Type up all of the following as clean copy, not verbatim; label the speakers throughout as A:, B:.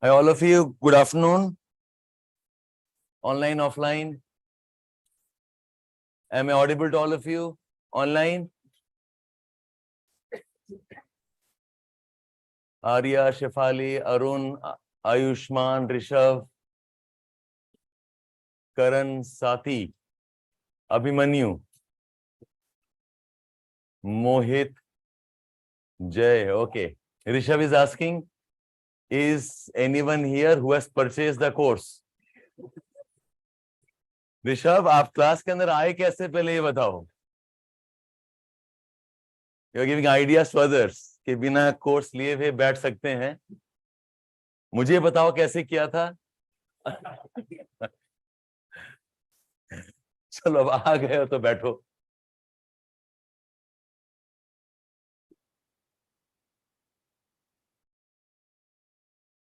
A: Hi, all of you. Good afternoon. Online, offline. Am I audible to all of you? Online? Arya, Shefali, Arun, Ayushman, Rishabh, Karan, Sati, Abhimanyu, Mohit, Jay. Okay. Rishabh is asking, is anyone here who has purchased the course? Rishabh, आप class के अंदर आए कैसे, पहले ये बताओ. You are giving ideas to others कि बिना कोर्स लिए हुए बैठ सकते हैं. मुझे बताओ कैसे किया था. चलो अब आ गए हो तो बैठो.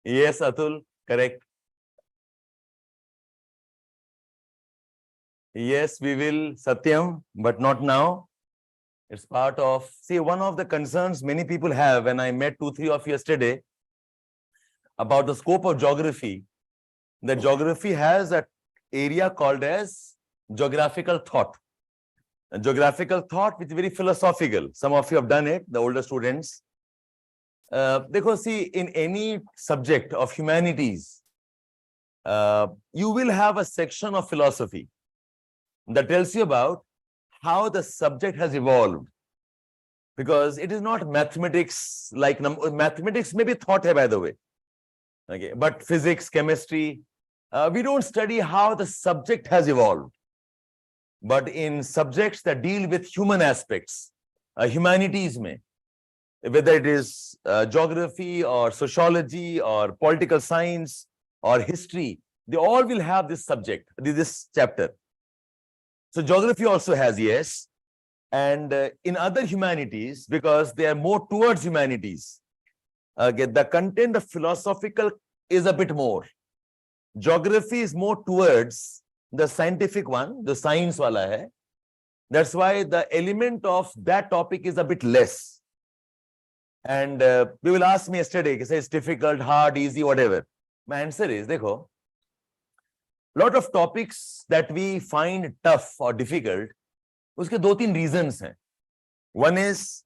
A: Yes, Atul, correct. Yes, we will, Satyam, but not now. It's part of, see, one of the concerns many people have when I met 2-3 of you yesterday about the scope of geography, that geography has an area called as geographical thought. A geographical thought which is very philosophical. Some of you have done it, the older students. Because see, in any subject of humanities, you will have a section of philosophy that tells you about how the subject has evolved. Because it is not mathematics, like mathematics may be thought, by the way. Okay, but physics, chemistry, we don't study how the subject has evolved. But in subjects that deal with human aspects, humanities may, whether it is geography or sociology or political science or history, they all will have this subject, this chapter. So geography also has, yes. And in other humanities, because they are more towards humanities, the content of philosophical is a bit more. Geography is more towards the scientific one, the science wala hai. That's why the element of that topic is a bit less. And we will ask me yesterday, say it's difficult, hard, easy, whatever. My answer is, dekho, lot of topics that we find tough or difficult, uske 2-3 reasons hain. One is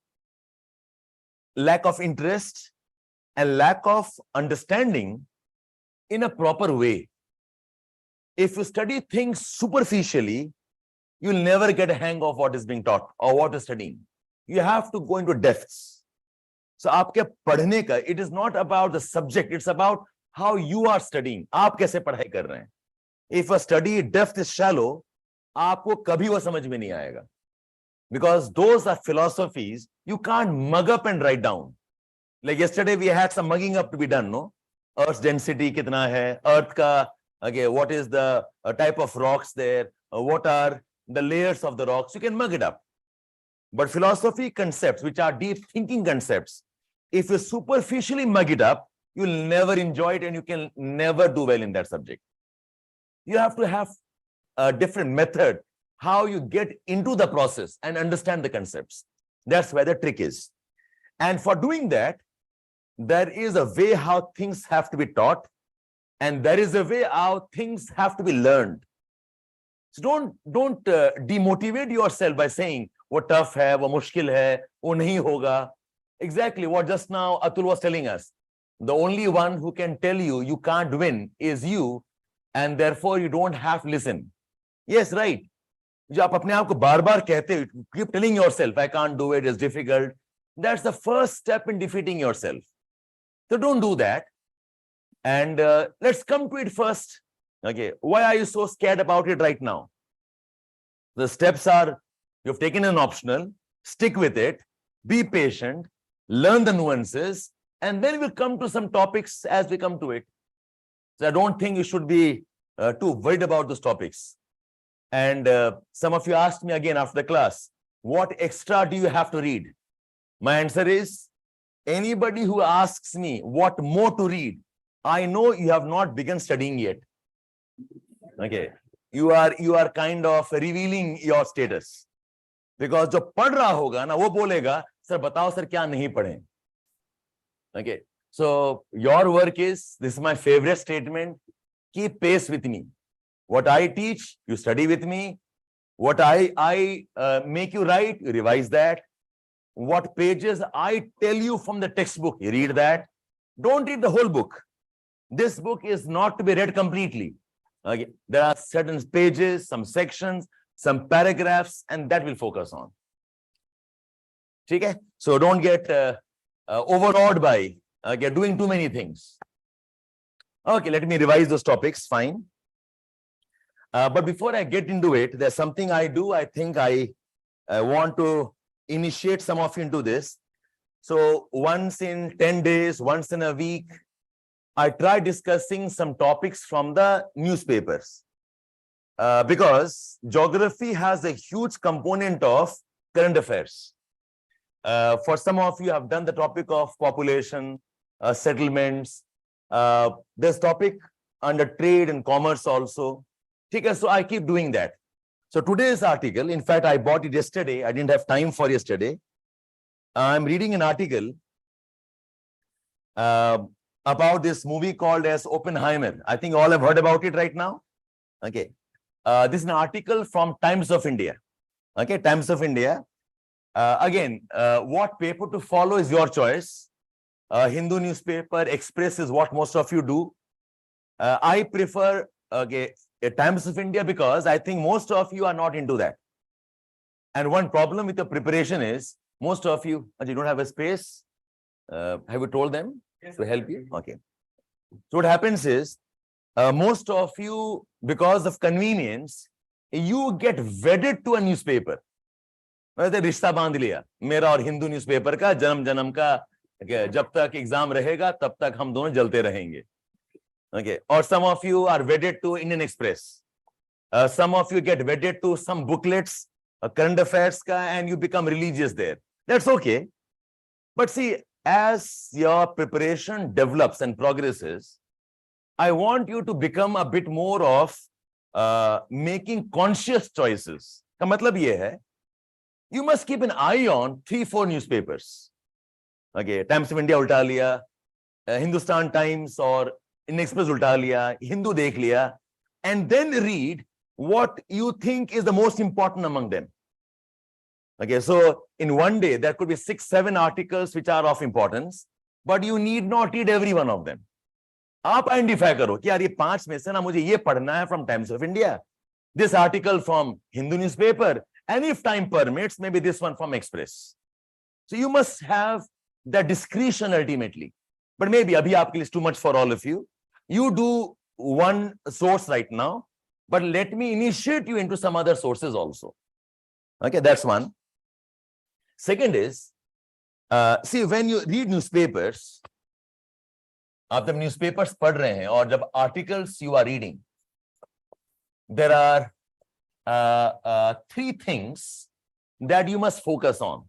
A: lack of interest and lack of understanding in a proper way. If you study things superficially, you'll never get a hang of what is being taught or what is studying. You have to go into depths. So aapke padhne ka, it is not about the subject, it's about how you are studying. Aap kaise padhai kar rahe hain. If a study depth is shallow, aapko kabhi wo samajh mein nahi aayega. Because those are philosophies you can't mug up and write down. Like yesterday we had some mugging up to be done, no? Earth's density kitna hai, Earth ka, okay, what is the type of rocks there, what are the layers of the rocks, you can mug it up. But philosophy concepts, which are deep thinking concepts, if you superficially mug it up, you'll never enjoy it and you can never do well in that subject. You have to have a different method, how you get into the process and understand the concepts. That's where the trick is. And for doing that, there is a way how things have to be taught, and there is a way how things have to be learned. So don't demotivate yourself by saying, what tough hai, what mushkil hai, wo nahi hoga. Exactly what just now Atul was telling us. The only one who can tell you you can't win is you, and therefore you don't have to listen. Yes, right. जो आप अपने आप को बार-बार कहते हो, keep telling yourself, I can't do it, it's difficult. That's the first step in defeating yourself. So don't do that. And let's come to it first. Okay, why are you so scared about it right now? The steps are, you've taken an optional, stick with it, be patient, learn the nuances, and then we'll come to some topics as we come to it. So I don't think you should be too worried about those topics. And some of you asked me again after the class, what extra do you have to read? My answer is, anybody who asks me what more to read, I know you have not begun studying yet. Okay, you are kind of revealing your status. Because जो पढ़ रहा होगा ना, वो बोलेगा, sir बताओ sir क्या नहीं पढ़े. Okay, So your work is, this is my favorite statement, keep pace with me. What I teach, you study with me. What I make you write, you revise that. What pages I tell you from the textbook, you read that. Don't read the whole book. This book is not to be read completely. Okay. There are certain pages, some sections, some paragraphs, and that will focus on. Okay? So don't get overawed by doing too many things. Okay, let me revise those topics. Fine. But before I get into it, there's something I do. I think I want to initiate some of you into this. So once in 10 days, once in a week, I try discussing some topics from the newspapers. Because geography has a huge component of current affairs. For some of you have done the topic of population, settlements. There's topic under trade and commerce also. Okay, so I keep doing that. So today's article, in fact, I bought it yesterday. I didn't have time for yesterday. I'm reading an article about this movie called as Oppenheimer. I think all have heard about it right now. Okay. This is an article from Times of India. Okay, Times of India. Again, what paper to follow is your choice. Hindu newspaper, Express is what most of you do. I prefer Times of India because I think most of you are not into that. And one problem with the preparation is most of you don't have a space. Have you told them to help you? Okay. So what happens is most of you, because of convenience, you get wedded to a newspaper. रिश्ता बांध लिया मेरा और Hindu newspaper का जन्म जन्म का जब तक एग्जाम रहेगा तब तक हम दोनों जलते रहेंगे. Okay, or some of you are wedded to Indian Express. Some of you get wedded to some booklets, current affairs ka, and you become religious there. That's okay. But see, as your preparation develops and progresses, I want you to become a bit more of making conscious choices. का मतलब ये है, you must keep an eye on 3-4 newspapers. Okay, Times of India उल्टा लिया, Hindustan Times or Indian Express उल्टा लिया, Hindu देख लिया, and then read what you think is the most important among them. Okay, so in one day there could be 6-7 articles which are of importance, but you need not read every one of them. आप identify करो कि यार ये 5 में से ना मुझे ये पढ़ना है from Times of India, this article from Hindu newspaper, and if time permits, maybe this one from Express. So you must have that discretion ultimately. But maybe abhi aapke liye is too much for all of you. You do one source right now, but let me initiate you into some other sources also. Okay, that's one. Second is, see, when you read newspapers, आप जब newspapers पढ़ रहे हैं और जब articles you are reading, there are 3 things that you must focus on.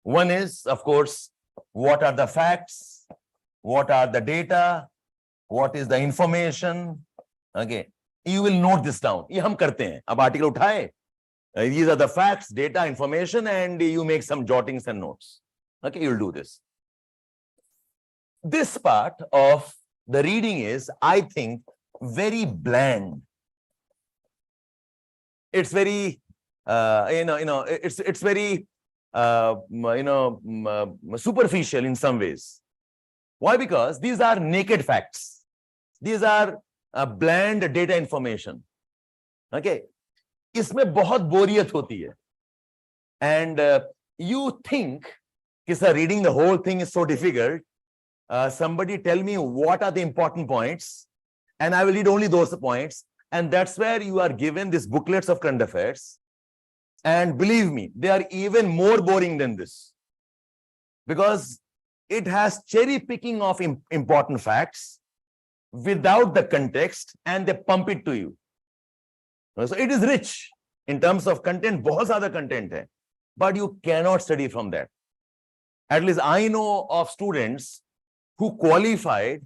A: One is, of course, what are the facts, what are the data, what is the information. Okay, you will note this down. ये हम करते हैं. अब article उठाए, these are the facts, data, information, and you make some jottings and notes. Okay, you'll do this. This part of the reading is, I think, very bland. It's very, it's very, superficial in some ways. Why? Because these are naked facts. These are bland data information. Okay, इसमें बहुत बोरियत होती है, and you think, sir, reading the whole thing is so difficult. Somebody tell me what are the important points, and I will read only those points. And that's where you are given these booklets of current affairs. And believe me, they are even more boring than this, because it has cherry picking of important facts without the context, and they pump it to you. So it is rich in terms of content, बहुत ज़्यादा content है, but you cannot study from that. At least I know of students who qualified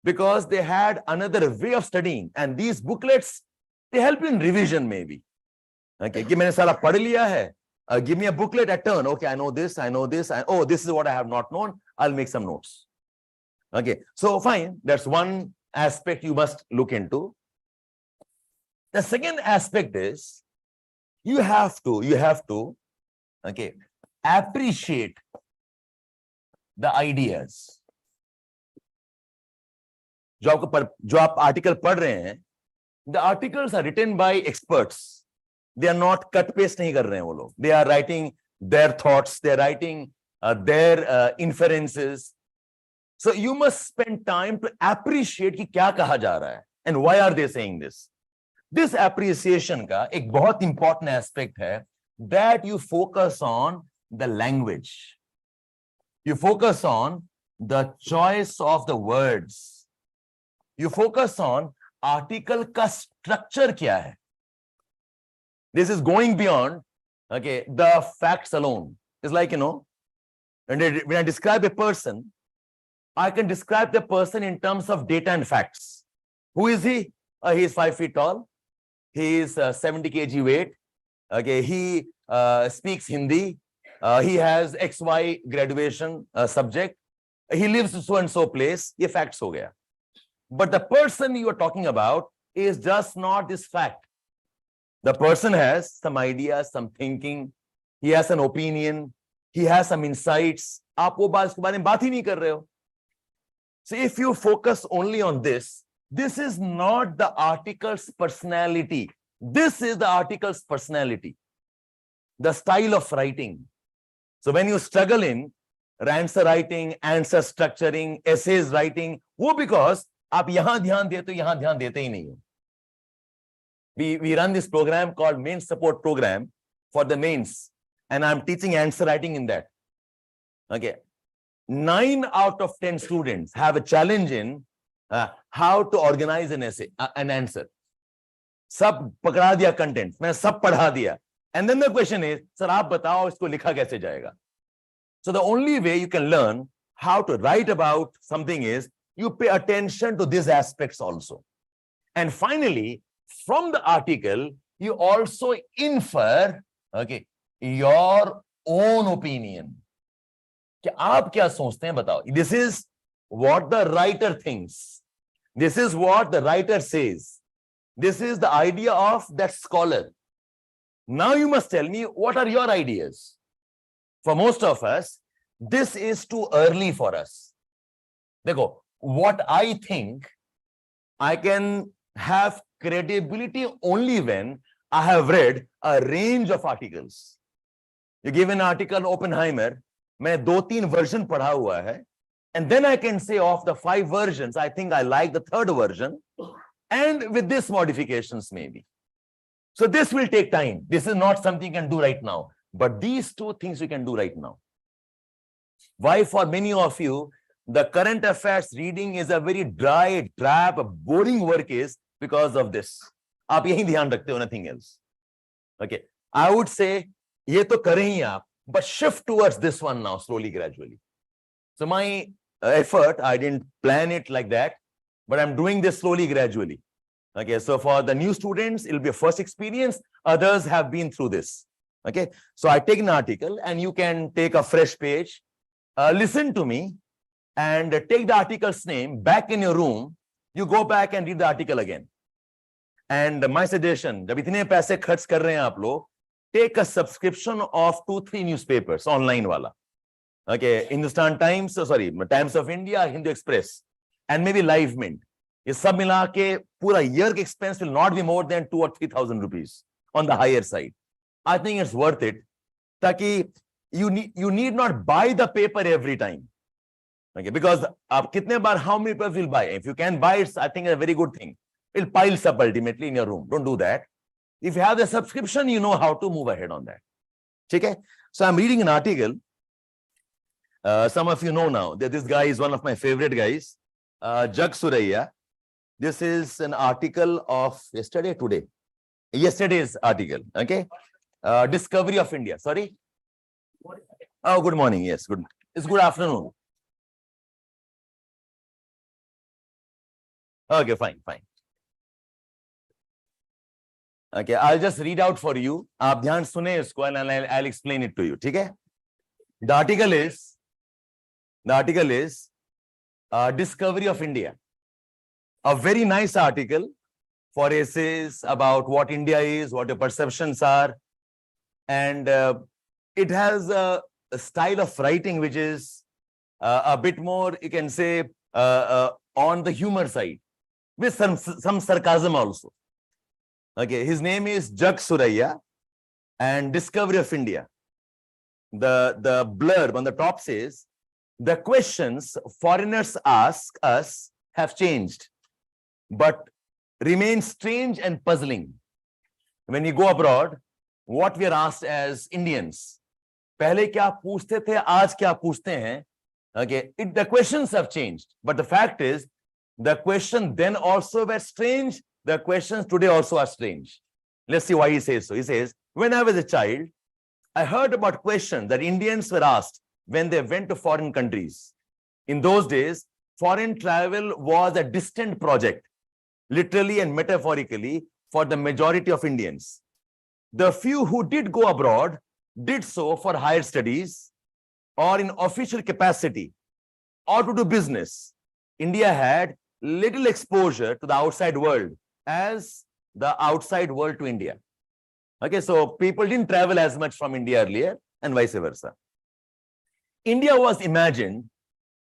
A: because they had another way of studying, and these booklets, they help you in revision maybe. Okay, कि मैंने सारा पढ़ लिया है, give me a booklet at turn. Okay, I know this, oh, this is what I have not known. I'll make some notes. Okay, so fine, that's one aspect you must look into. The second aspect is you have to, okay, appreciate the ideas. जो आप article पढ़ रहे हैं, the articles are written by experts. They are not cut paste नहीं कर रहे हैं वो लोग. They are writing their thoughts. They are writing their inferences. So you must spend time to appreciate कि क्या कहा जा रहा है and why are they saying this. This appreciation का एक बहुत important aspect है that you focus on the language. You focus on the choice of the words. You focus on article का structure क्या है. This is going beyond, okay, the facts alone. It's like, you know, when I describe a person, I can describe the person in terms of data and facts. Who is he? He is 5 feet tall. He is 70 kg weight. Okay, he speaks Hindi. He has XY graduation subject. He lives in so and so place. ये facts हो गया. But the person you are talking about is just not this fact. The person has some ideas, some thinking. He has an opinion. He has some insights. आप वो बात उसके बारे में बात ही नहीं कर रहे हो. So if you focus only on this, this is not the article's personality. This is the article's personality. The style of writing. So when you struggle in answer writing, answer structuring, essays writing, वो because आप यहाँ ध्यान देते हो, यहाँ ध्यान देते ही नहीं हो. We run this program called Main Support Program for the mains, and I'm teaching answer writing in that. Okay, 9 out of 10 students have a challenge in how to organize an essay, an answer. सब पकड़ा दिया content, मैंने सब पढ़ा दिया, and then the question is, sir आप बताओ इसको लिखा कैसे जाएगा? So the only way you can learn how to write about something is you pay attention to these aspects also. And finally, from the article, you also infer, okay, your own opinion. कि आप क्या सोचते हैं बताओ. This is what the writer thinks. This is what the writer says. This is the idea of that scholar. Now you must tell me, what are your ideas? For most of us, this is too early for us. देखो, what I think, I can have credibility only when I have read a range of articles. You give an article, Oppenheimer, मैं 2-3 version पढ़ा हुआ है, and then I can say of the 5 versions, I think I like the 3rd version, and with this modifications maybe. So this will take time. This is not something you can do right now, but these 2 things you can do right now. Why for many of you, the current affairs reading is a very dry, drab, boring work is because of this. आप यही ध्यान रखते हो, nothing else. Okay, I would say ये तो करें ही आप, but shift towards this one now, slowly, gradually. So my effort, I didn't plan it like that, but I'm doing this slowly, gradually. Okay, so for the new students, it'll be a first experience. Others have been through this. Okay, so I take an article and you can take a fresh page, listen to me, and take the article's name back in your room. You go back and read the article again. And my suggestion, जब इतने पैसे खर्च कर रहे हैं आप लोग, take a subscription of 2-3 newspapers online वाला. Okay, Hindustan Times, sorry, Times of India, Hindu Express, and maybe Live Mint. ये सब मिला के पूरा year expense will not be more than 2,000 or 3,000 rupees on the higher side. I think it's worth it. ताकि you need not buy the paper every time. Okay, because आप कितने बार, how many papers will buy? If you can buy, it's, I think, a very good thing. It piles up ultimately in your room. Don't do that. If you have the subscription, you know how to move ahead on that. Okay? So I'm reading an article. Some of you know now that this guy is one of my favorite guys, Jag Suraiya. This is an article of yesterday's article. Okay, Discovery of India. Sorry. Oh, good morning. Yes, good. It's good afternoon. Okay, fine. Okay, I'll just read out for you. आप ध्यान सुने इसको and I'll explain it to you. ठीक है? The article is Discovery of India. A very nice article for essays about what India is, what your perceptions are. And it has a style of writing which is a bit more, you can say, on the humor side, with some sarcasm also. Okay, his name is Jag Suraiya, and Discovery of India. The blurb on the top says, the questions foreigners ask us have changed, but remain strange and puzzling. When you go abroad, what we are asked as Indians, पहले क्या पूछते थे, आज क्या पूछते हैं? Okay, the questions have changed, but the fact is, the question then also were strange. The questions today also are strange. Let's see why he says so. He says, when I was a child, I heard about questions that Indians were asked when they went to foreign countries. In those days, foreign travel was a distant project, literally and metaphorically, for the majority of Indians. The few who did go abroad did so for higher studies or in official capacity or to do business. India had little exposure to the outside world as the outside world to India. Okay, so people didn't travel as much from India earlier and vice versa. India was imagined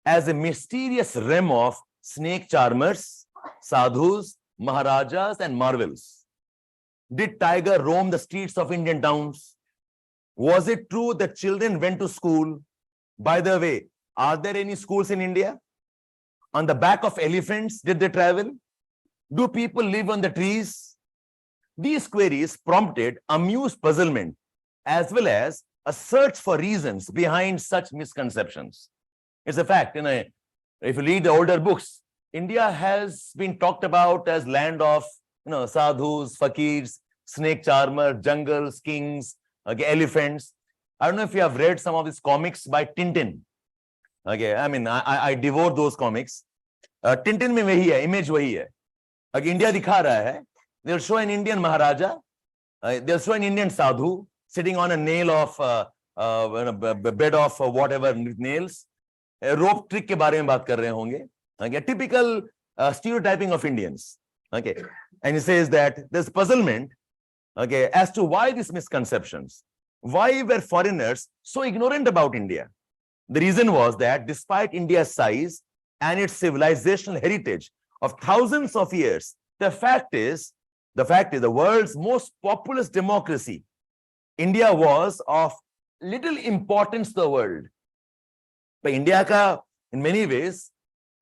A: as a mysterious realm of snake charmers, sadhus, maharajas, and marvels. Did tiger roam the streets of Indian towns? Was it true that children went to school? By the way, are there any schools in India? On the back of elephants, did they travel? Do people live on the trees? These queries prompted amused puzzlement as well as a search for reasons behind such misconceptions. It's a fact, if you read the older books, India has been talked about as land of sadhus, fakirs, snake charmers, jungles, kings, elephants. I don't know if you have read some of these comics by Tintin. Okay, I mean, I devour those comics. Tintin में वही है, image वही है. Okay, India दिखा रहा है. They'll show an Indian Maharaja. They'll show an Indian sadhu sitting on a nail of a bed of whatever nails. Rope trick के बारे में बात कर रहे होंगे. Okay, typical stereotyping of Indians. Okay, and he says that there's puzzlement. Okay, as to why these misconceptions. Why were foreigners so ignorant about India? The reason was that despite India's size and its civilizational heritage of thousands of years, the fact is the world's most populous democracy, India was of little importance to the world. But India ka, in many ways,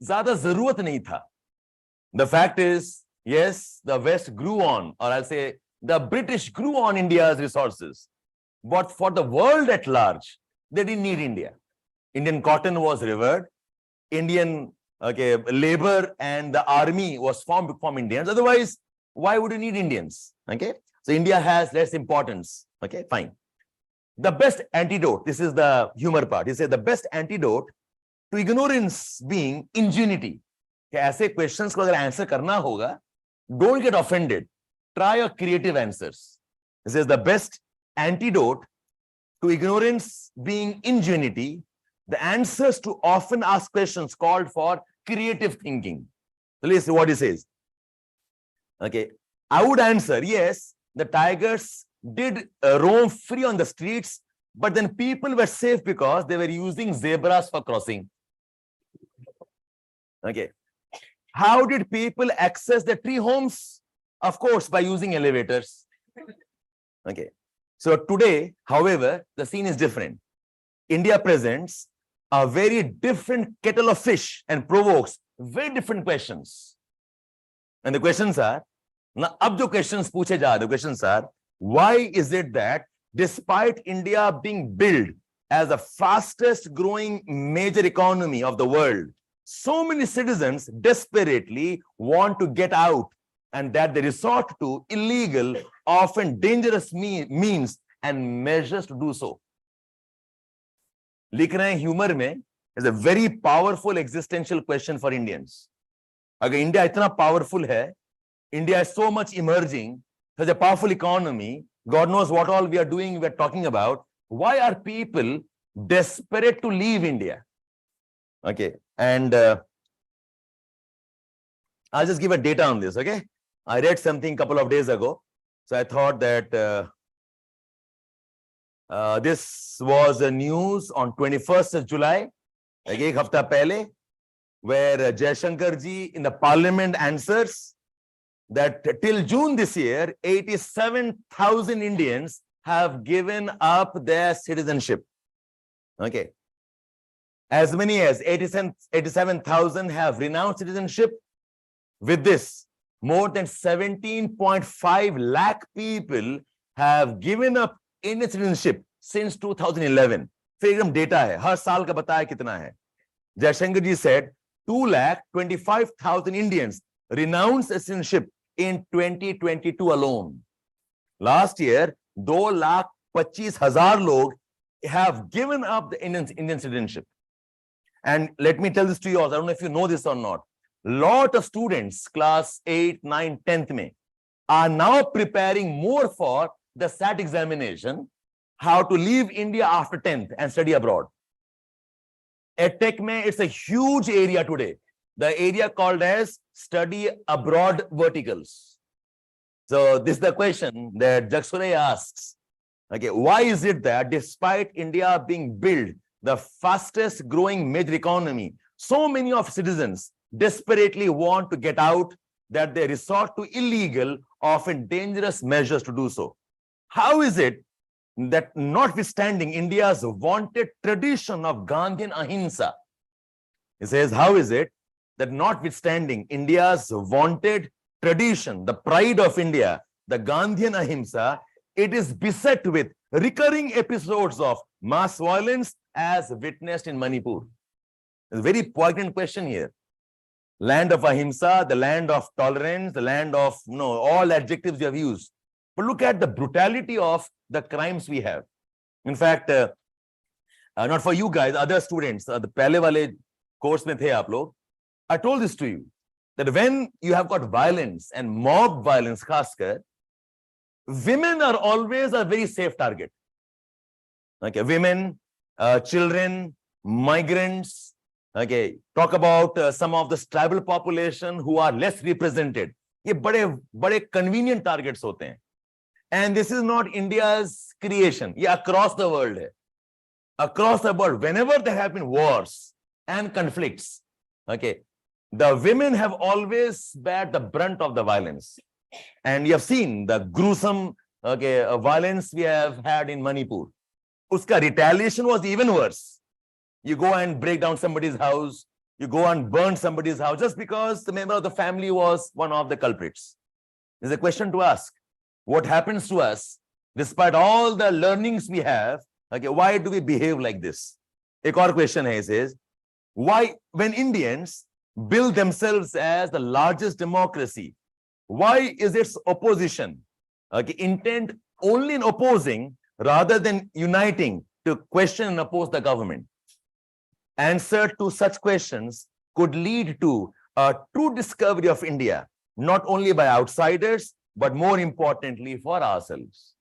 A: ज़्यादा ज़रूरत नहीं था. The fact is, yes, the West grew on, or I'll say the British grew on India's resources. But for the world at large, they didn't need India. Indian cotton was revered. Indian labor and the army was formed from Indians. Otherwise, why would you need Indians? Okay, so India has less importance. Okay, fine. The best antidote, this is the humor part. He said the best antidote to ignorance being ingenuity. ऐसे questions को अगर answer करना होगा, don't get offended. Try your creative answers. He says the best antidote to ignorance being ingenuity, the answers to often asked questions called for creative thinking. So let's see what he says. Okay, I would answer, yes, the tigers did roam free on the streets, but then people were safe because they were using zebras for crossing. Okay, how did people access the tree homes? Of course, by using elevators. Okay, so today, however, the scene is different. India presents a very different kettle of fish and provokes very different questions. And the questions are, now, ab jo questions पूछे जा रहे, the questions are, why is it that despite India being billed as the fastest growing major economy of the world, so many citizens desperately want to get out and that they resort to illegal, often dangerous means and measures to do so? लिख रहे हैं humor में, is a very powerful existential question for Indians. अगर India इतना powerful है, India is so much emerging, such a powerful economy, God knows what all we are doing, we are talking about. Why are people desperate to leave India? Okay, and I'll just give a data on this, okay? I read something a couple of days ago. So I thought that this was a news on 21st of July, like ek hafta pehle, where Jaishankar ji in the parliament answers that till June this year, 87,000 Indians have given up their citizenship. Okay. As many as 87,000 have renounced citizenship. With this, more than 17.5 lakh people have given up Indian citizenship since 2011. फिर एकदम data है, हर साल का बताया कितना है. Jaishankar ji said 2,25,000 Indians renounced citizenship in 2022 alone. Last year, 2,25,000 log have given up the Indian citizenship. And let me tell this to you all, I don't know if you know this or not. Lot of students, class 8, 9, 10th May, are now preparing more for the SAT examination, how to leave India after 10th and study abroad. Edukemy, it's a huge area today. The area called as study abroad verticals. So this is the question that Jagsure asks. Okay, why is it that despite India being built the fastest growing major economy, so many of citizens desperately want to get out that they resort to illegal, often dangerous measures to do so? How is it that notwithstanding India's vaunted tradition of Gandhian ahimsa, he says, how is it that notwithstanding India's vaunted tradition, the pride of India, the Gandhian ahimsa, it is beset with recurring episodes of mass violence as witnessed in Manipur? It's a very poignant question here. Land of ahimsa, the land of tolerance, the land of, all adjectives you have used. But look at the brutality of the crimes we have. In fact, not for you guys, other students, the pehle wale course mein the aap log, I told this to you, that when you have got violence and mob violence, khaskar, women are always a very safe target. Okay, women, children, migrants. Okay, talk about some of the tribal population who are less represented. ये बड़े convenient targets होते हैं. And this is not India's creation. ये across the world है. Across the world, whenever there have been wars and conflicts, okay, the women have always bared the brunt of the violence. And you have seen the gruesome violence we have had in Manipur. Uska retaliation was even worse. You go and break down somebody's house, you go and burn somebody's house just because the member of the family was one of the culprits. There's a question to ask. What happens to us despite all the learnings we have? Okay, why do we behave like this? Ek aur question hai, says, why, when Indians build themselves as the largest democracy, why is its opposition intent only in opposing rather than uniting to question and oppose the government? Answer to such questions could lead to a true discovery of India, not only by outsiders, but more importantly for ourselves.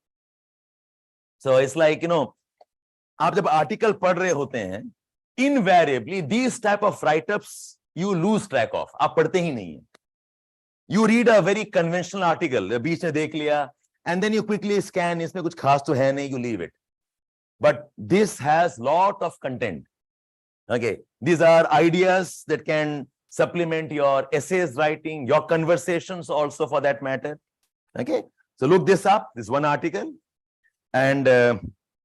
A: So it's like, आप जब article पढ़ रहे होते हैं, invariably these type of write-ups you lose track of. आप पढ़ते ही नहीं हैं. You read a very conventional article, बीच में देख लिया, and then you quickly scan, इसमें कुछ खास तो है नहीं, you leave it. But this has lot of content. Okay, these are ideas that can supplement your essays writing, your conversations also for that matter. Okay, so look this up, this one article. And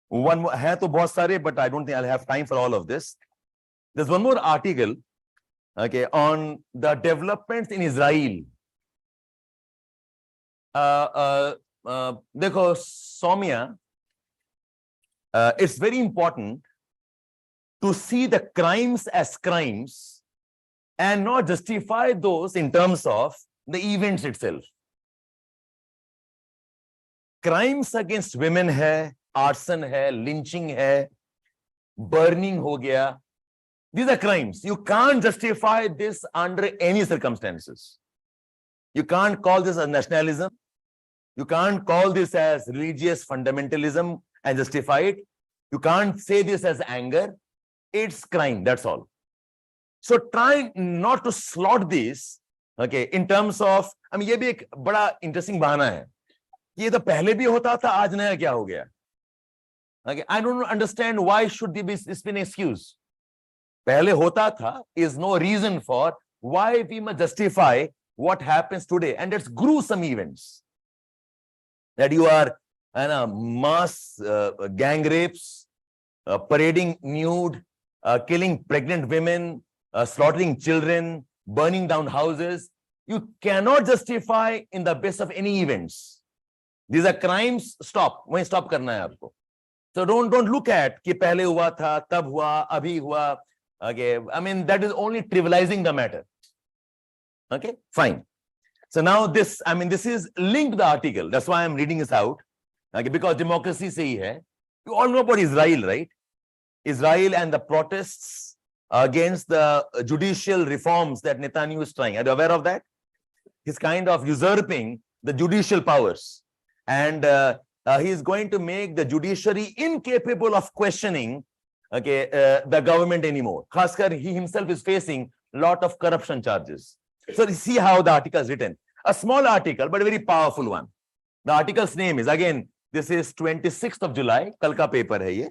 A: one more, hai to bahut sare, but I don't think I'll have time for all of this. There's one more article, okay, on the developments in Israel. Dekho, Soumya, it's very important to see the crimes as crimes and not justify those in terms of the events itself. Crimes against women hai, arson hai, lynching hai, burning ho gaya. These are crimes. You can't justify this under any circumstances. You can't call this a nationalism. You can't call this as religious fundamentalism and justify it. You can't say this as anger. It's crime, that's all. So try not to slot this Okay, in terms of, I mean, ये भी एक बड़ा interesting बहाना है, ये तो पहले भी होता था, आज नया क्या हो गया? Okay, I don't understand why should this be an excuse. पहले होता था is no reason for why we must justify what happens today, and it's gruesome events that you are mass gang rapes, parading nude, killing pregnant women, slaughtering children, burning down houses. You cannot justify in the base of any events. These are crimes. Stop. वहीं stop करना है आपको. So don't look at कि पहले हुआ था, तब हुआ, अभी हुआ. Okay, I mean that is only trivializing the matter. Okay, fine. So now this, I mean, this is linked to the article. That's why I'm reading this out. Okay, because democracy से ही है. You all know about Israel, right? Israel and the protests against the judicial reforms that Netanyahu is trying. Are you aware of that? He's kind of usurping the judicial powers, and he is going to make the judiciary incapable of questioning, okay, the government anymore. Khaskar, he himself is facing a lot of corruption charges. So see how the article is written. A small article, but a very powerful one. The article's name is, again, this is 26th of July. Kal ka paper hai ye.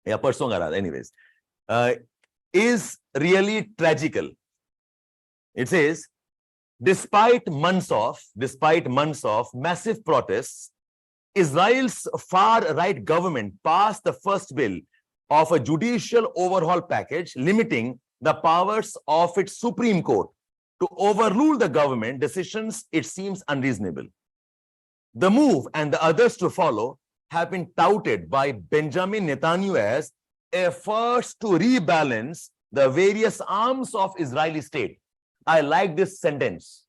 A: Yeah, parson ka raha. Anyways, is really tragical. It says, despite months of massive protests, Israel's far-right government passed the first bill of a judicial overhaul package limiting the powers of its Supreme Court to overrule the government decisions it seems unreasonable. The move and the others to follow have been touted by Benjamin Netanyahu as efforts to rebalance the various arms of Israeli state. I like this sentence.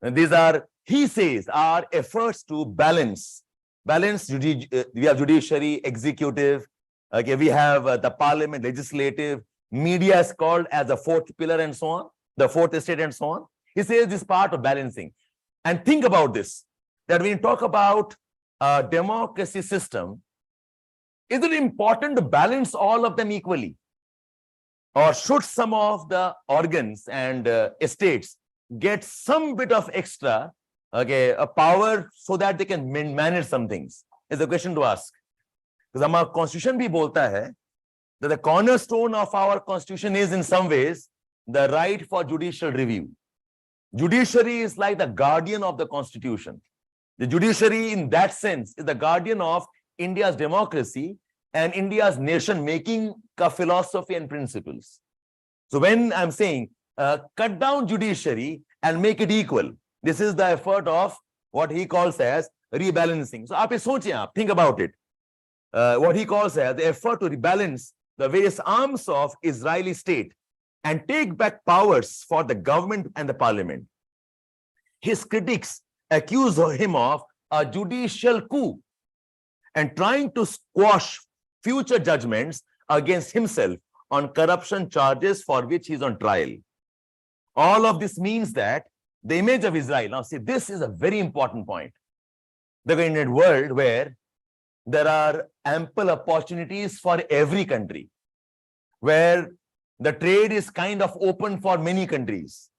A: And these are, he says, are efforts to balance. We have judiciary, executive, okay, we have the parliament, legislative, media is called as the fourth pillar and so on, the fourth estate and so on. He says this part of balancing. And think about this, that when you talk about a democracy system, is it important to balance all of them equally? Or should some of the organs and estates get some bit of extra, okay, a power so that they can manage some things? Is a question to ask. Because our constitution bhi bolta hai that the cornerstone of our constitution is in some ways the right for judicial review. Judiciary is like the guardian of the constitution. The judiciary in that sense is the guardian of India's democracy and India's nation making ka philosophy and principles. So when I'm saying cut down judiciary and make it equal, this is the effort of what he calls as rebalancing. So aap ye sochiye, aap think about it. What he calls as the effort to rebalance the various arms of Israeli state and take back powers for the government and the parliament. His critics accuse him of a judicial coup and trying to squash future judgments against himself on corruption charges for which he's on trial. All of this means that the image of Israel, now see, this is a very important point. In a world where there are ample opportunities for every country, where the trade is kind of open for many countries,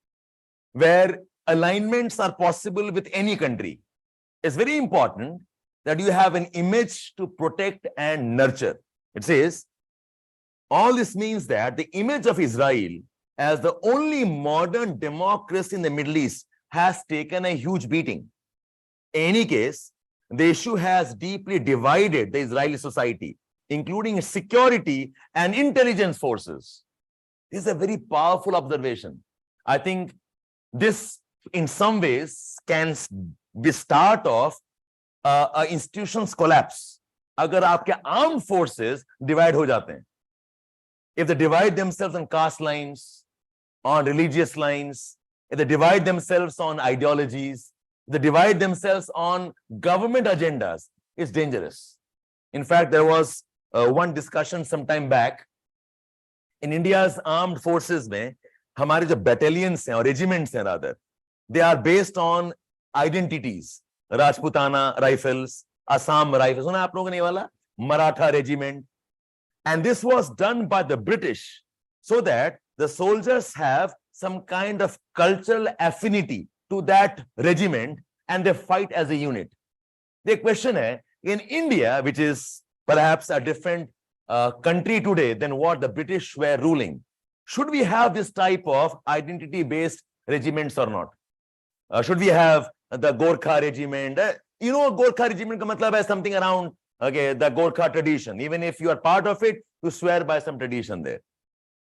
A: where alignments are possible with any country, it's very important that you have an image to protect and nurture. It says, all this means that the image of Israel as the only modern democracy in the Middle East has taken a huge beating. In any case, the issue has deeply divided the Israeli society, including its security and intelligence forces. This is a very powerful observation. I think this, in some ways, can be start of an institution's collapse. Agar aapke armed forces divide ho jate hain. If they divide themselves on caste lines, on religious lines, if they divide themselves on ideologies, they divide themselves on government agendas, it's dangerous. In fact, there was one discussion some time back. In India's armed forces, mein, hamare jo battalions hain, or regiments hain rather, they are based on identities. Rajputana rifles, Assam rifles, suna aap logon ne wala? Maratha regiment. And this was done by the British so that the soldiers have some kind of cultural affinity to that regiment and they fight as a unit. The question is, in India, which is perhaps a different country today than what the British were ruling, should we have this type of identity-based regiments or not? Should we have the Gorkha regiment? Gorkha regiment ka matlab hai something around the Gorkha tradition. Even if you are part of it, you swear by some tradition there.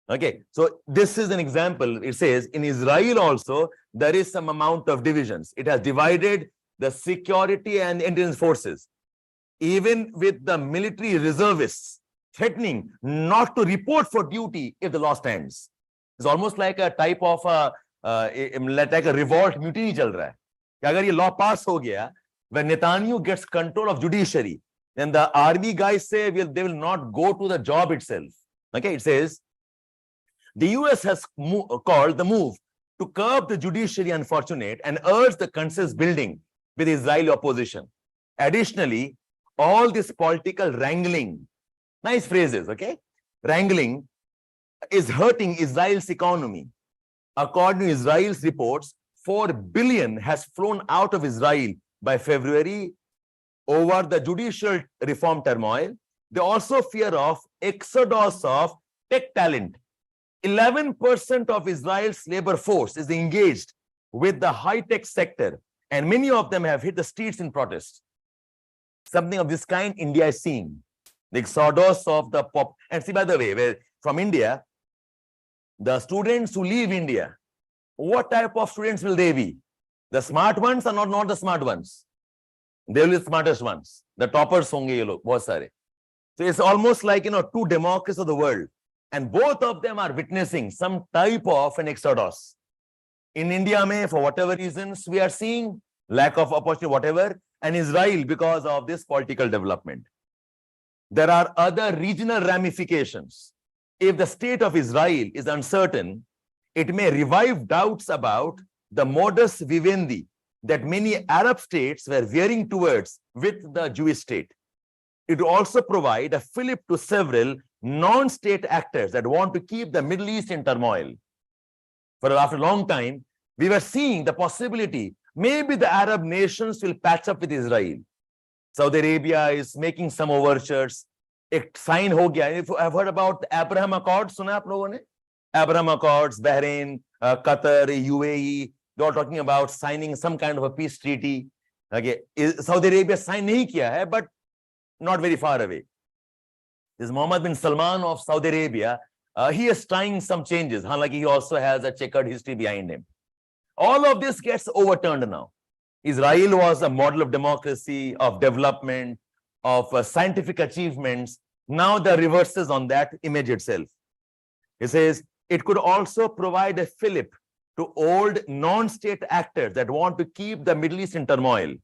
A: Okay, so this is an example. It says in Israel also, there is some amount of divisions. It has divided the security and intelligence forces, even with the military reservists threatening not to report for duty if the law stands. It's almost like a type of like a revolt mutiny chal raha hai. Agar ye law pass ho gaya, when Netanyahu gets control of judiciary, then the army guys say they will not go to the job itself. Okay, it says, the US has called the move to curb the judiciary unfortunate and urge the consensus building with Israeli opposition. Additionally, all this political wrangling, nice phrases, okay? Wrangling is hurting Israel's economy. According to Israel's reports, 4 billion has flown out of Israel by February over the judicial reform turmoil. They also fear of exodus of tech talent. 11% of Israel's labor force is engaged with the high-tech sector, and many of them have hit the streets in protest. Something of this kind India is seeing. The exodus of the pop. And see, by the way, from India, the students who leave India, what type of students will they be? The smart ones are not the smart ones. They will be the smartest ones. The toppers honge ye log, bahut sare. So it's almost like, two democracies of the world. And both of them are witnessing some type of an exodus. In India, for whatever reasons, we are seeing lack of opportunity, whatever, and Israel because of this political development. There are other regional ramifications. If the state of Israel is uncertain, it may revive doubts about the modus vivendi that many Arab states were veering towards with the Jewish state. It will also provide a fillip to several non-state actors that want to keep the Middle East in turmoil. For after a long time, we were seeing the possibility maybe the Arab nations will patch up with Israel. Saudi Arabia is making some overtures. Ek sign ho gaya. If I've heard about the Abraham Accords, suna aap logon ne? Abraham Accords, Bahrain, Qatar, UAE, they're all talking about signing some kind of a peace treaty. Okay, Saudi Arabia signed nahi kiya hai, but not very far away. This Mohammed bin Salman of Saudi Arabia, he is trying some changes. Like he also has a checkered history behind him. All of this gets overturned now. Israel was a model of democracy, of development, of scientific achievements. Now the reverses on that image itself. It says it could also provide a fillip to old non-state actors that want to keep the Middle East in turmoil.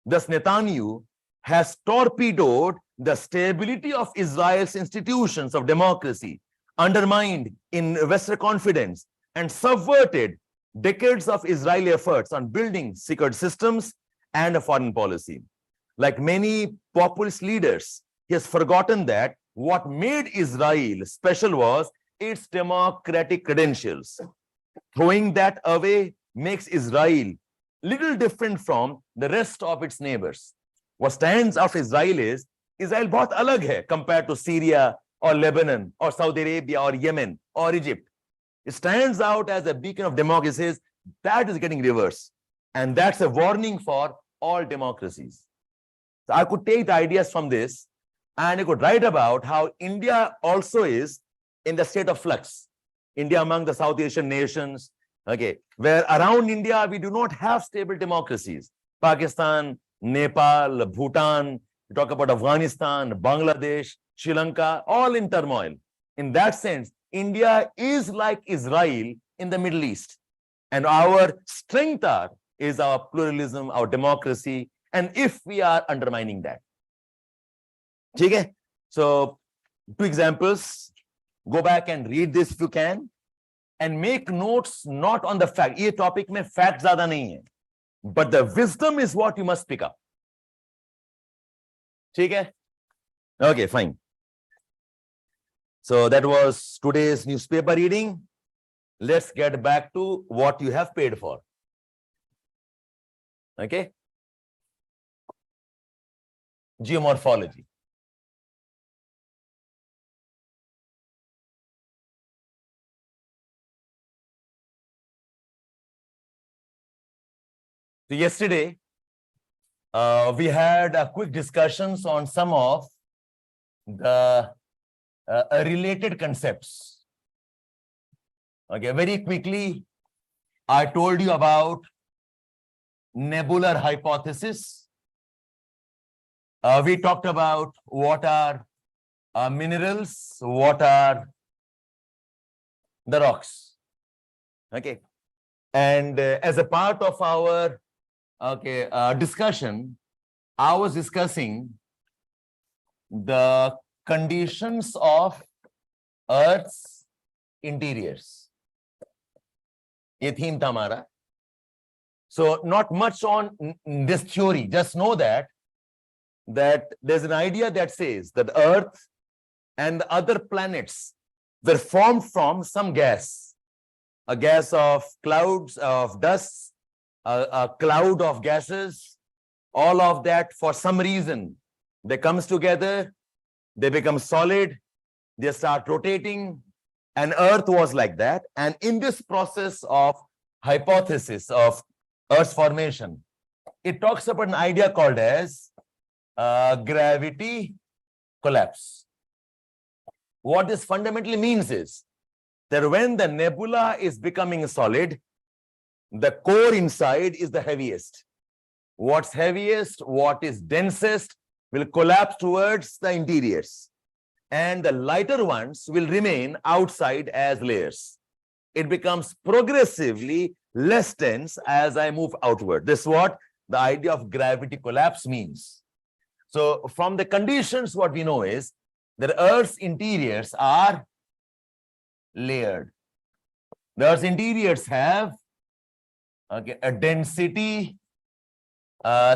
A: Thus, Netanyahu has torpedoed the stability of Israel's institutions of democracy, undermined investor confidence, and subverted decades of Israeli efforts on building secret systems and a foreign policy. Like many populist leaders, he has forgotten that what made Israel special was its democratic credentials. Throwing that away makes Israel little different from the rest of its neighbors. What stands out for Israel is Israel bahut alag hai compared to Syria or Lebanon or Saudi Arabia or Yemen or Egypt. It stands out as a beacon of democracy. That is getting reversed. And that's a warning for all democracies. So I could take the ideas from this and I could write about how India also is in the state of flux. India among the South Asian nations, okay, where around India we do not have stable democracies. Pakistan, Nepal, Bhutan, we talk about Afghanistan, Bangladesh, Sri Lanka, all in turmoil. In that sense, India is like Israel in the Middle East. And our strength is our pluralism, our democracy, and if we are undermining that. Okay? So, 2 examples. Go back and read this if you can. And make notes not on the fact. This topic mein facts zyada nahi hai. But the wisdom is what you must pick up. Okay? Okay, fine. So that was today's newspaper reading. let's get back to what you have paid for. Okay? Geomorphology. So yesterday, we had a quick discussions on some of the related concepts. Okay, very quickly, I told you about nebular hypothesis. We talked about what are minerals, what are the rocks. Okay, and as a part of our discussion, I was discussing the conditions of Earth's interiors. ये theme था हमारा. So not much on this theory. Just know that there's an idea that says that Earth and the other planets were formed from some gas, a gas of clouds of dust, a cloud of gases. All of that, for some reason, they comes together, they become solid, they start rotating, and Earth was like that. And in this process of hypothesis of Earth's formation, it talks about an idea called as gravity collapse. What this fundamentally means is that when the nebula is becoming solid, the core inside is the heaviest. What's heaviest, what is densest, will collapse towards the interiors, and the lighter ones will remain outside as layers. It becomes progressively less dense as I move outward. This is what the idea of gravity collapse means. So from the conditions, what we know is that Earth's interiors are layered. The Earth's interiors have a density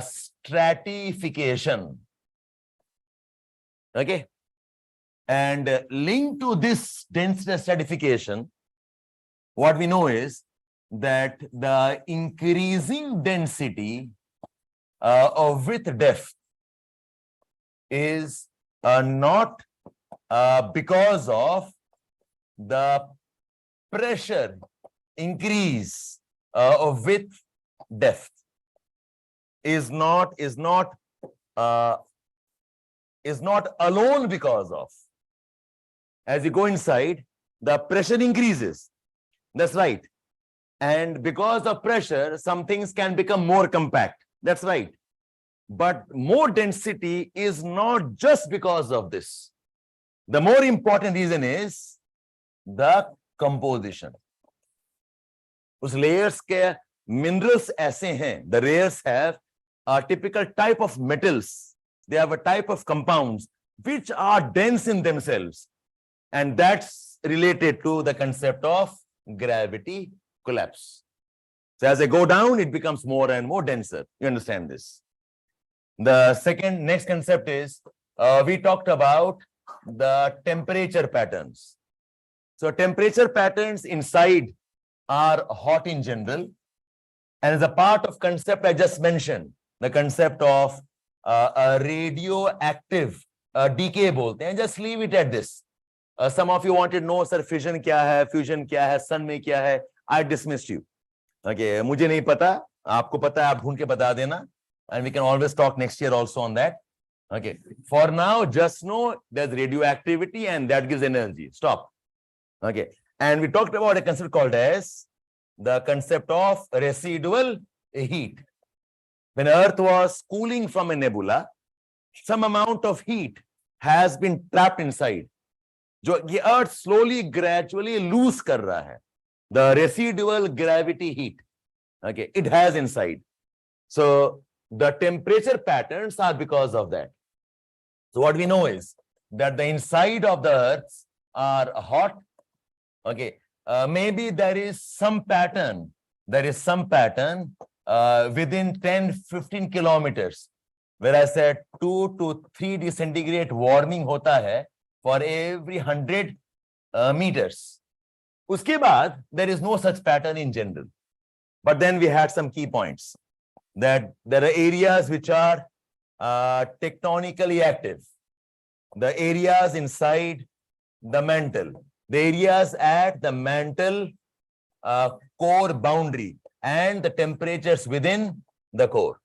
A: stratification. Okay, and linked to this density stratification, what we know is that the increasing density with depth is not because of the pressure increase with depth, is not alone because of. As you go inside, the pressure increases. That's right. And because of pressure, some things can become more compact. That's right. But more density is not just because of this. The more important reason is the composition. उस layers के minerals ऐसे हैं. The layers have a typical type of metals. They have a type of compounds which are dense in themselves. And that's related to the concept of gravity collapse. So as I go down, it becomes more and more denser. You understand this? The next concept is, we talked about the temperature patterns. So temperature patterns inside are hot in general. And as a part of concept I just mentioned, the concept of a radioactive decay bolte hain. Just leave it at this. Some of you wanted to know, sir, fission kya hai, fusion kya hai, sun mein kya hai. I dismissed you. Okay, मुझे नहीं पता, आपको पता है, आप ढूंढ के बता देना. And we can always talk next year also on that. Okay, for now, just know there's radioactivity and that gives energy. Stop. Okay, and we talked about a concept called as the concept of residual heat. When Earth was cooling from a nebula, some amount of heat has been trapped inside. जो ये Earth slowly, gradually lose कर रहा है. The residual gravity heat, okay, it has inside. So the temperature patterns are because of that. So what we know is that the inside of the Earth are hot. Okay, maybe there is some pattern. Within 10-15 kilometers, where I said 2 to 3 centigrade warming hota hai for every 100 meters. Uske baad, there is no such pattern in general. But then we had some key points that there are areas which are tectonically active, the areas inside the mantle, the areas at the mantle core boundary, and the temperatures within the core.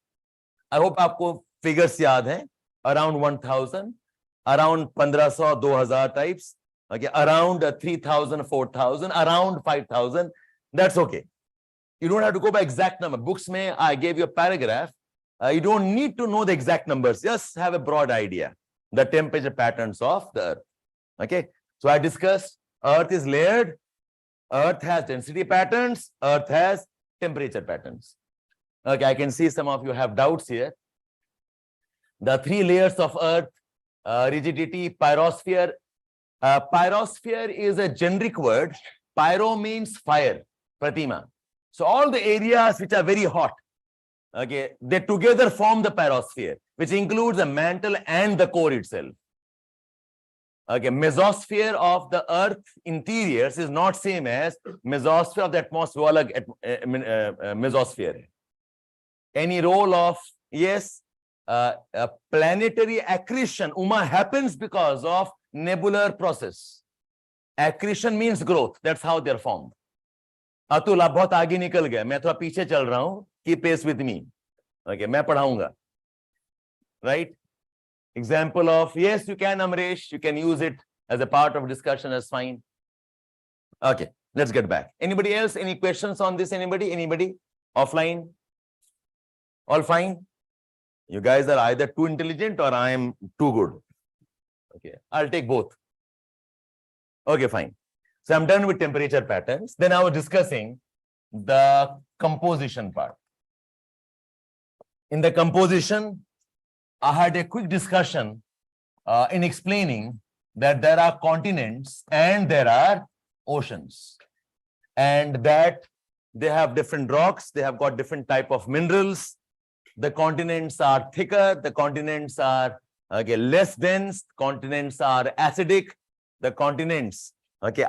A: I hope aapko figures yaad hai. Around 1000, around 1500, 2000 types, okay, around 3000, 4000, around 5000. That's okay. You don't have to go by exact number. Books mein, I gave you a paragraph. You don't need to know the exact numbers. Just have a broad idea. The temperature patterns of the Earth. Okay. So I discussed Earth is layered. Earth has density patterns. Earth has temperature patterns. Okay. I can see some of you have doubts here. The three layers of Earth, rigidity, pyrosphere. Pyrosphere is a generic word. Pyro means fire. Pratima. So all the areas which are very hot, okay, they together form the pyrosphere, which includes the mantle and the core itself. Okay, mesosphere of the Earth interiors is not same as mesosphere of the atmosphere. Mesosphere. Any role of, yes, planetary accretion, UMA, happens because of nebular process. Accretion means growth. That's how they're formed. Atul आप बहुत आगे निकल गए, मैं थोड़ा पीछे चल रहा हूं. Keep pace with me. Okay, मैं पढ़ाऊंगा. Right? Example of, yes, you can, Amresh, you can use it as a part of discussion, as fine. Okay, let's get back. Anybody else? Any questions on this? Anybody? Anybody? Offline? All fine? You guys are either too intelligent or I am too good. Okay, I'll take both. Okay, fine. So I'm done with temperature patterns. Then I was discussing the composition part. In the composition, I had a quick discussion in explaining that there are continents and there are oceans, and that they have different rocks, they have got different type of minerals. The continents are thicker, the continents are less dense, continents are acidic, the continents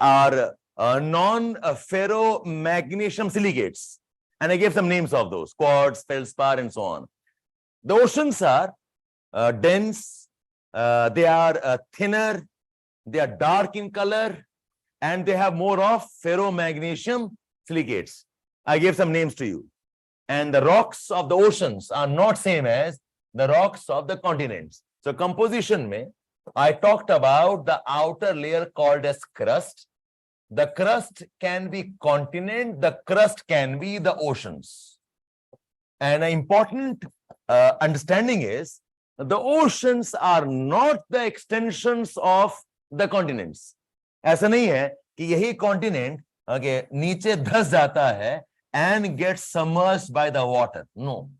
A: are non-ferromagnesium silicates. And I gave some names of those: quartz, feldspar, and so on. The oceans are dense, they are thinner, they are dark in color, and they have more of ferromagnesium silicates. I gave some names to you. And the rocks of the oceans are not same as the rocks of the continents. So composition mein, I talked about the outer layer called as crust. The crust can be continent, the crust can be the oceans. And an important understanding is the oceans are not the extensions of the continents. ऐसा नहीं है कि यही continent नीचे धंस जाता है and gets submerged by the water. No.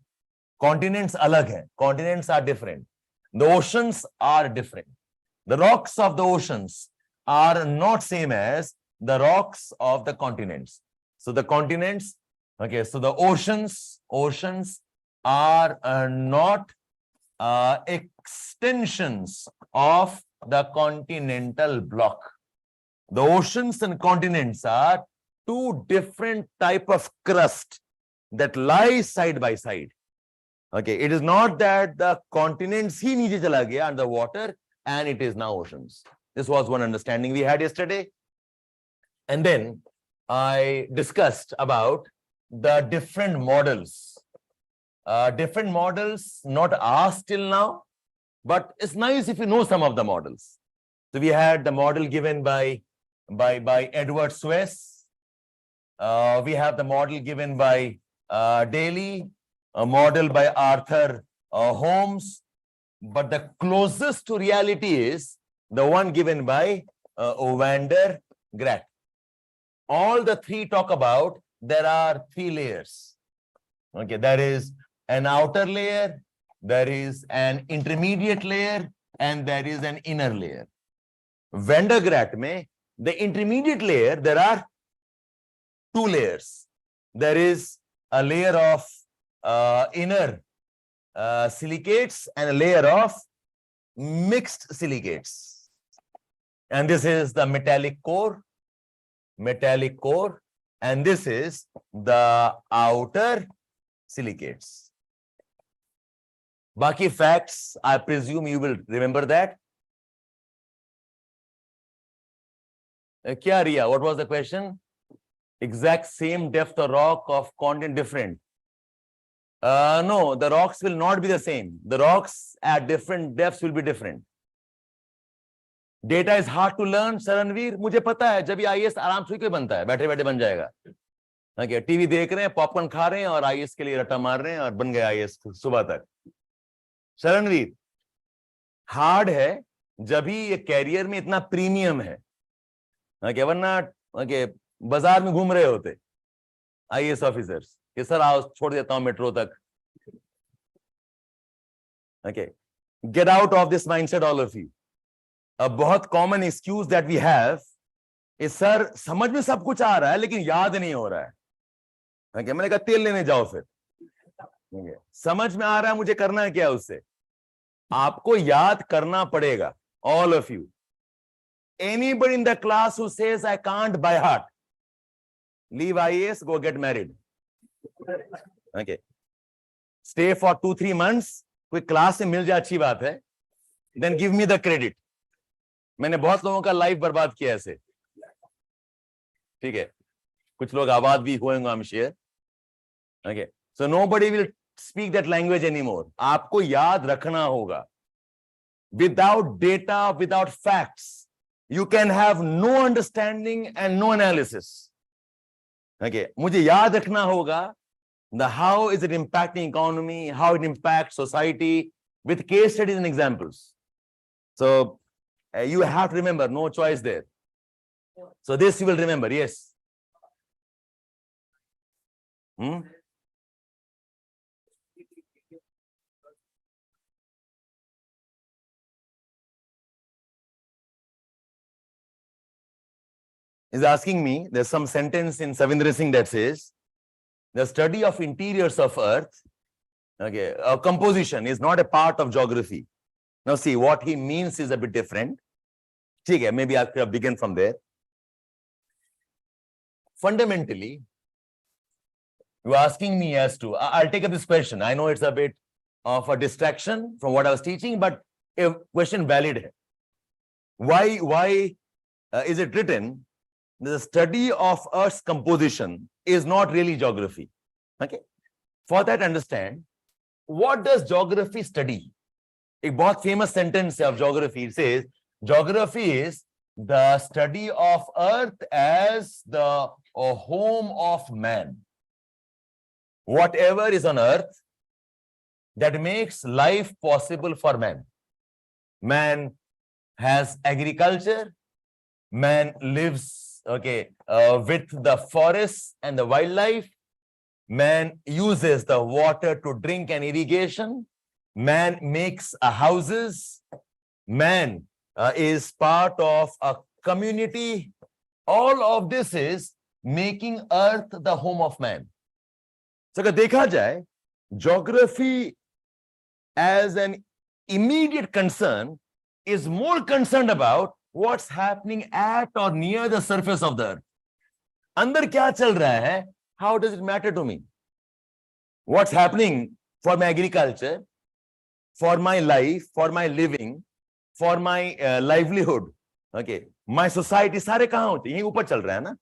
A: Continents alag hai. Continents are different. The oceans are different. The rocks of the oceans are not same as the rocks of the continents. So the continents, so the oceans are not extensions of the continental block. The oceans and continents are two different type of crust that lie side by side. Okay, it is not that the continents ही नीचे चला गया under water and it is now oceans. This was one understanding we had yesterday. And then I discussed about the different models. Different models not asked till now, but it's nice if you know some of the models. So we had the model given by Edward Suez. We have the model given by Daly, a model by Arthur Holmes, but the closest to reality is the one given by Van der Graat. All the three talk about there are three layers. Okay, there is an outer layer, there is an intermediate layer, and there is an inner layer. Van der Graat mein, the intermediate layer, there are two layers. There is a layer of inner silicates and a layer of mixed silicates. And this is the metallic core. metallic core, and this is the outer silicates. Baki facts, I presume you will remember that. Kya Riya? What was the question? Exact same depth of rock of content different. No, the rocks will not be the same. The rocks at different depths will be different. Data is hard to learn, Saranveer. मुझे पता है, जब ये IAS आराम से क्यों बनता है, बैठे बैठे बन जाएगा. Okay, टीवी देख रहे हैं, पॉपकॉर्न खा रहे हैं और IAS के लिए रट्टा मार रहे हैं और बन गए IAS सुबह तक. शरणवीर, हार्ड है जब ही ये कैरियर में इतना प्रीमियम है. Okay, वरना okay, बाजार में घूम रहे होते IAS ऑफिसर्स कि सर आओ छोड़ देता हूं मेट्रो तक. Okay, get out of this mindset, all of you. A बहुत common excuse that we have is sir समझ में सब कुछ आ रहा है लेकिन याद नहीं हो रहा है. Okay, मैंने कहा तेल लेने जाओ फिर. Okay, समझ में आ रहा है, मुझे करना है क्या उससे? आपको याद करना पड़ेगा. All of you. Anybody in the class who says I can't by heart, leave IAS, go get married. Okay. Stay for 2-3 months. कोई क्लास से मिल जाए अच्छी बात है. Then give me the credit. मैंने बहुत लोगों का लाइफ बर्बाद किया ऐसे. ठीक है, कुछ लोग आबाद भी हुए, I'm sure. Okay, so nobody will speak that language anymore. आपको याद रखना होगा. Without data, without facts, you can have no understanding and no analysis. Okay, मुझे याद रखना होगा the how is it impacting economy, how it impacts society with case studies and examples. So you have to remember, no choice there. So this you will remember, yes. Is asking me, there's some sentence in Savindra Singh that says, the study of interiors of earth, okay, composition is not a part of geography. Now see, what he means is a bit different. Okay, maybe I'll begin from there. Fundamentally, you're asking me as to, I'll take up this question. I know it's a bit of a distraction from what I was teaching, but a question valid. Why is it written, the study of Earth's composition is not really geography? Okay. For that, understand, what does geography study? A very famous sentence of geography, it says, geography is the study of Earth as the home of man. Whatever is on Earth that makes life possible for man. Man has agriculture, man lives with the forests and the wildlife, man uses the water to drink and irrigation, man makes houses, man is part of a community. All of this is making Earth the home of man. So अगर देखा जाए, geography as an immediate concern is more concerned about what's happening at or near the surface of the earth. अंदर क्या चल रहा है? How does it matter to me? What's happening for my agriculture, for my life, for my living, for my livelihood, okay, my society, सारे कहाँ होते हैं? यहीं ऊपर चल रहा है ना?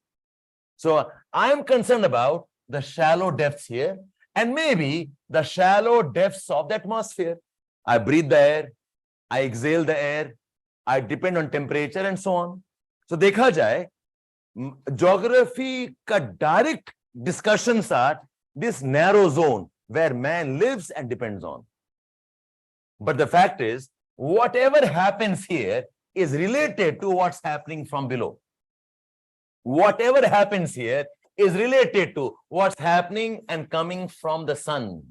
A: So I am concerned about the shallow depths here and maybe the shallow depths of the atmosphere. I breathe the air, I exhale the air, I depend on temperature and so on. So देखा जाए, geography का direct discussions are this narrow zone where man lives and depends on. But the fact is, whatever happens here is related to what's happening from below. Whatever happens here is related to what's happening and coming from the sun.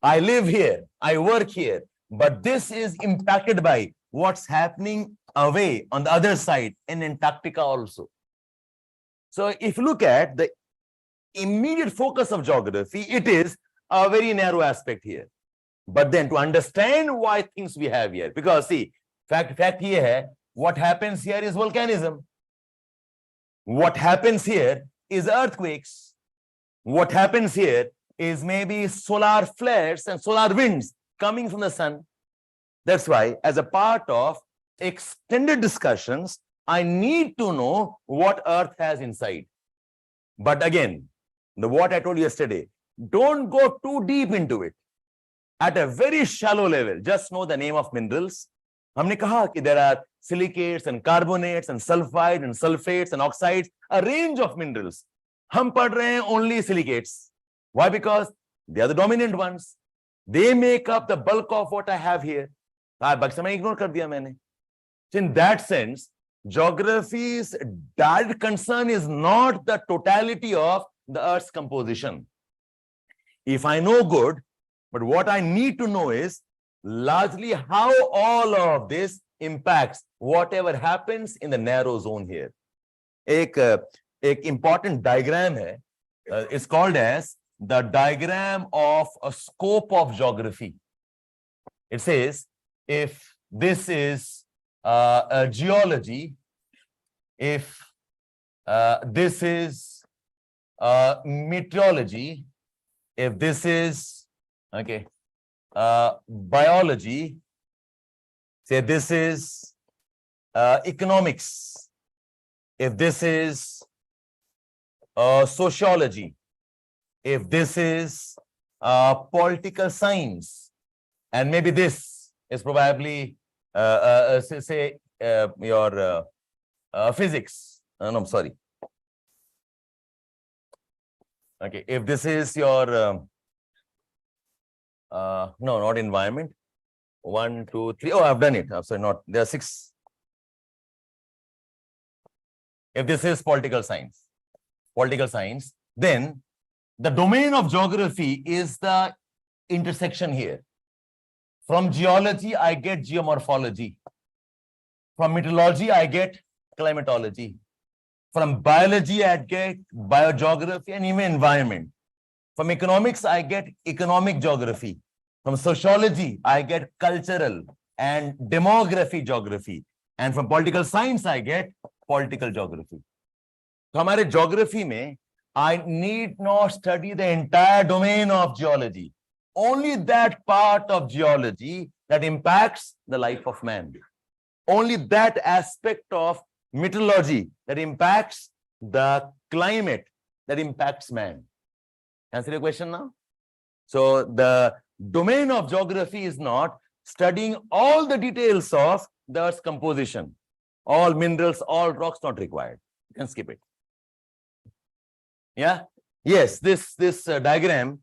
A: I live here, I work here, but this is impacted by what's happening away on the other side in Antarctica also. So if you look at the immediate focus of geography, it is a very narrow aspect here. But then to understand why things we have here, because see, fact here hai, what happens here is volcanism. What happens here is earthquakes. What happens here is maybe solar flares and solar winds coming from the sun. That's why, as a part of extended discussions, I need to know what Earth has inside. But again, what I told you yesterday, don't go too deep into it. At a very shallow level, just know the name of minerals. हमने कहा कि there are silicates and carbonates and sulfides and sulfates and oxides, a range of minerals. हम पढ़ रहे हैं only silicates. Why? Because they are the dominant ones. They make up the bulk of what I have here. बाकी समय ignore कर दिया मैंने. So in that sense, geography's direct concern is not the totality of the Earth's composition. If I know, good, but what I need to know is largely how all of this impacts whatever happens in the narrow zone here. एक important diagram है, it's called as the diagram of a scope of geography. It says if this is geology, if this is meteorology, if this is biology, say this is economics, if this is sociology, if this is political science, and maybe this is probably say your physics. No, I'm sorry. Okay, if this is your no, not environment. 1, 2, 3. Oh, I've done it. I'm sorry, not there are 6. If this is political science, then the domain of geography is the intersection here. From geology, I get geomorphology. From meteorology, I get climatology. From biology, I get biogeography and even environment. From economics, I get economic geography. From sociology, I get cultural and demography geography. And from political science, I get political geography. So, हमारे geography में, I need not study the entire domain of geology. Only that part of geology that impacts the life of man. Only that aspect of meteorology that impacts the climate, that impacts man. Answer your question now? So the domain of geography is not studying all the details of the Earth's composition. All minerals, all rocks not required. You can skip it. Yeah? Yes, this diagram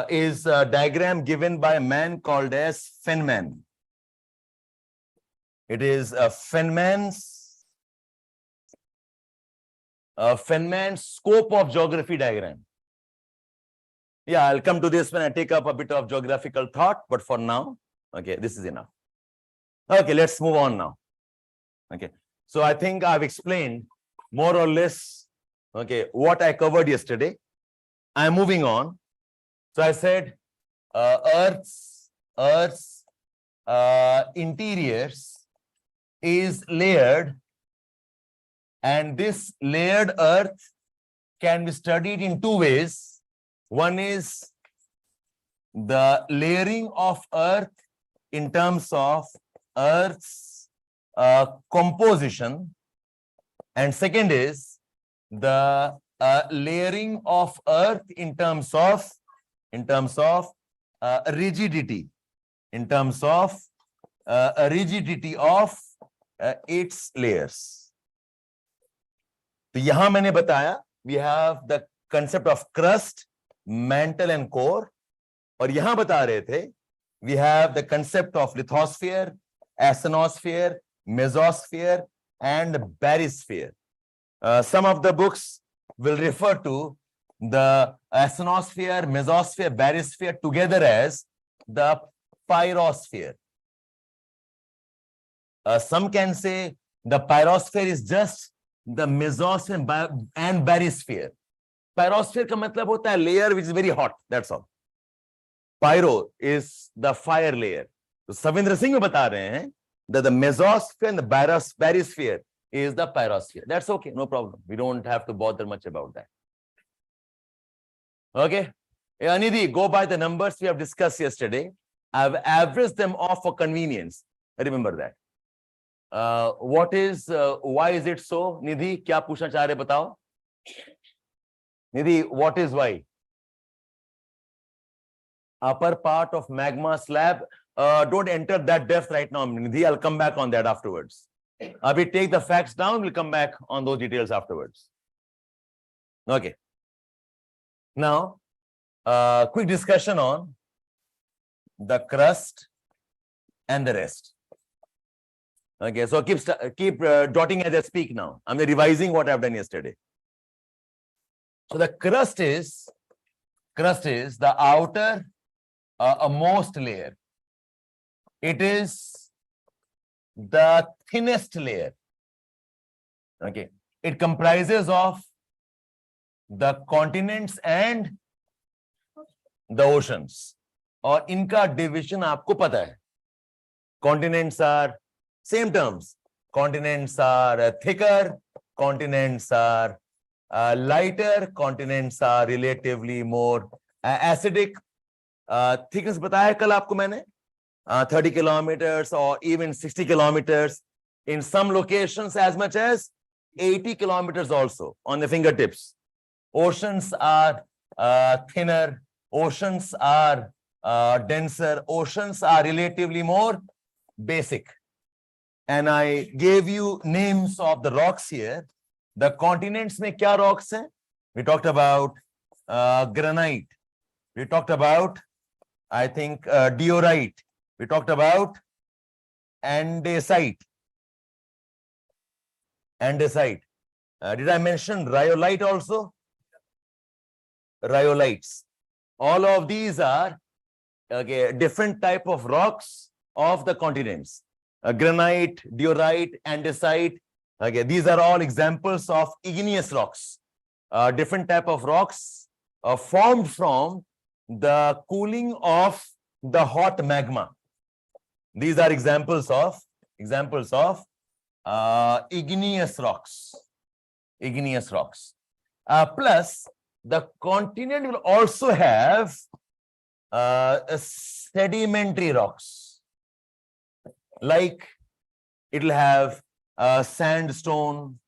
A: is a diagram given by a man called as Feynman. It is a Feynman's scope of geography diagram. Yeah, I'll come to this when I take up a bit of geographical thought, but for now, okay, this is enough. Okay, let's move on now. Okay, so I think I've explained more or less, okay, what I covered yesterday. I'm moving on. So I said Earth's interiors is layered, and this layered Earth can be studied in 2 ways. One is the layering of Earth in terms of Earth's composition, and second is the layering of Earth in terms of rigidity, in terms of rigidity of its layers. तो यहां मैंने बताया we have the concept of crust, mantle and core, और यहां बता रहे थे we have the concept of lithosphere, asthenosphere, mesosphere and barysphere. Some of the books will refer to the asthenosphere, mesosphere, barysphere together as the pyrosphere. Some can say the pyrosphere is just the mesosphere and barysphere. Pyrosphere का मतलब होता है layer which is very hot. That's all. Pyro is the fire layer. तो सविंद्र सिंह बता रहे हैं that the mesosphere and the barysphere is the pyrosphere. That's okay, no problem. We don't have to bother much about that. Okay. Nidhi, go by the numbers we have discussed yesterday. I've averaged them off for convenience. Remember that. Why is it so? Nidhi, क्या पूछना चाह रहे बताओ? Nidhi, what is why? Upper part of magma slab. Don't enter that depth right now, Nidhi. I'll come back on that afterwards. We take the facts down. We'll come back on those details afterwards. Okay. Now, quick discussion on the crust and the rest. Okay, so keep dotting as I speak now. I'm revising what I've done yesterday. So the crust is the outer most layer. It is the thinnest layer. Okay, it comprises of the continents and the oceans. और इनका division आपको पता है. Continents are same terms. Continents are thicker. Continents are lighter. Continents are relatively more acidic. Thickness बताया कल आपको मैंने 30 kilometers or even 60 kilometers. In some locations as much as 80 kilometers also on the fingertips. Oceans are thinner. Oceans are denser. Oceans are relatively more basic. And I gave you names of the rocks here. The continents में क्या rocks हैं? We talked about granite. We talked about, I think, diorite. We talked about andesite. Andesite. Did I mention rhyolite also? Rhyolites. All of these are different type of rocks of the continents. Granite, diorite, andesite. These are all examples of igneous rocks. Different type of rocks formed from the cooling of the hot magma. These are examples of igneous rocks. Igneous rocks. Plus, the continent will also have sedimentary rocks. Like it will have sandstone,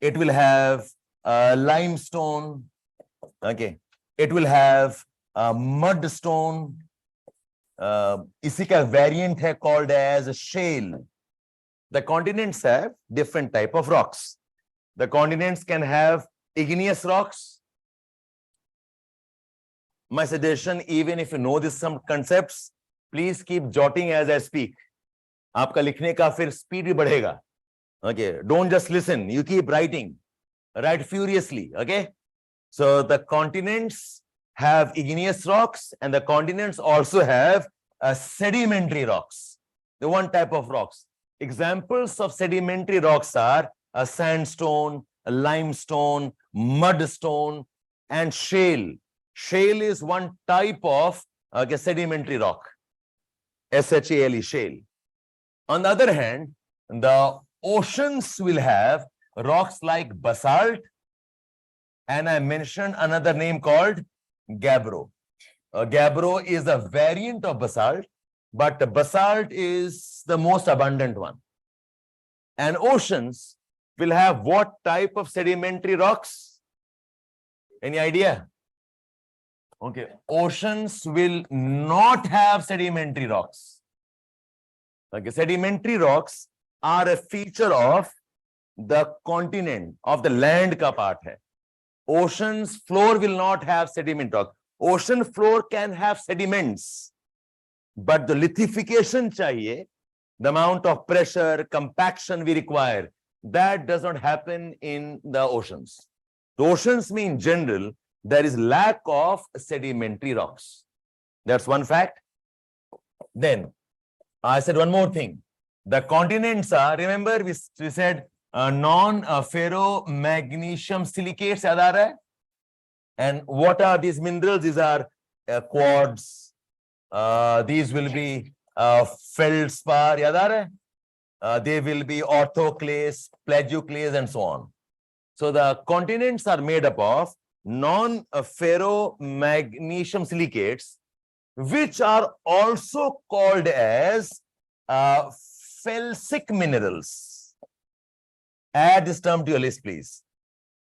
A: it will have limestone, okay, it will have mudstone. इसी का variant है called as shale. The continents have different type of rocks. The continents can have igneous rocks. My suggestion, even if you know this some concepts, please keep jotting as I speak. आपका लिखने का फिर speed भी बढ़ेगा. Okay, don't just listen. You keep writing. Write furiously. Okay. So the continents have igneous rocks, and the continents also have sedimentary rocks. The one type of rocks. Examples of sedimentary rocks are a sandstone, a limestone, mudstone, and shale. Shale is one type of sedimentary rock. S-H-A-L-E, shale. On the other hand, the oceans will have rocks like basalt, and I mentioned another name called gabbro. Gabbro is a variant of basalt, but basalt is the most abundant one. And oceans will have what type of sedimentary rocks? Any idea? Okay, oceans will not have sedimentary rocks. Okay, sedimentary rocks are a feature of the continent, of the land ka part hai. Ocean's floor will not have sediment rock. Ocean floor can have sediments, but the lithification chahiye, the amount of pressure, compaction we require, that does not happen in the oceans. The oceans mean in general, there is lack of sedimentary rocks. That's one fact. Then I said one more thing. The continents are, remember we said non-ferromagnesium silicates, yaad aa raha hai? And what are these minerals? These are quartz. These will be feldspar, yaad aa raha hai? They will be orthoclase, plagioclase, and so on. So the continents are made up of non-ferromagnesium silicates, which are also called as felsic minerals. Add this term to your list, please.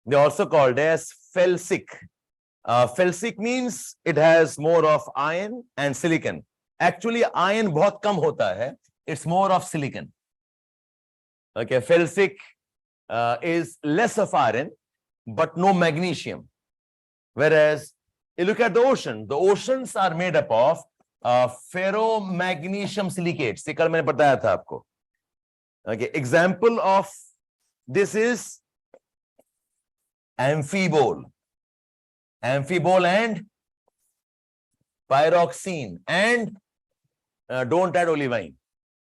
A: They're also called as felsic. Felsic means it has more of iron and silicon. Actually, iron बहुत कम होता है. It's more of silicon. Okay, felsic is less of iron, but no magnesium. Whereas you look at the oceans are made up of ferromagnesium silicates. ये कल मैंने बताया था आपको. Okay, example of this is amphibole and pyroxene, and don't add olivine.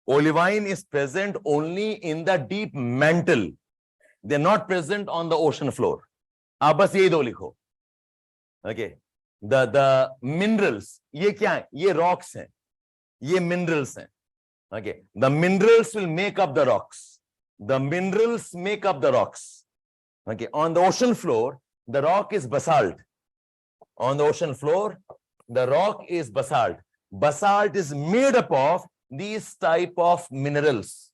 A: Olivine is present only in the deep mantle. They're not present on the ocean floor. आप बस यही दो लिखो. Okay, the minerals, ये क्या है? ये rocks हैं, ये minerals हैं. Okay, the minerals will make up the rocks. The minerals make up the rocks. Okay, on the ocean floor, the rock is basalt. On the ocean floor, the rock is basalt. Basalt is made up of these type of minerals.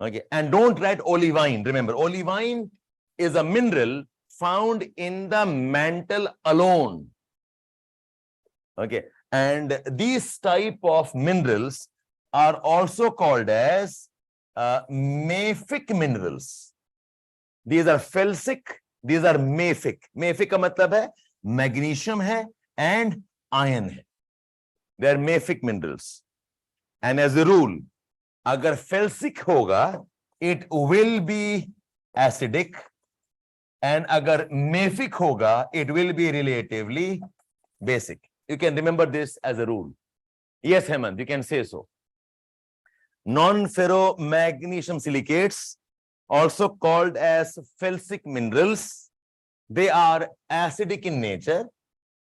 A: Okay, and don't write olivine. Remember, olivine is a mineral found in the mantle alone. Okay, and these type of minerals are also called as mafic minerals. These are felsic, these are mafic. Mafic का मतलब है magnesium है and iron है. They are mafic minerals. And as a rule, अगर felsic होगा, it will be acidic, and अगर mafic होगा, it will be relatively basic. You can remember this as a rule. Yes, Hemant, you can say so. Non-ferromagnesium silicates, also called as felsic minerals, they are acidic in nature.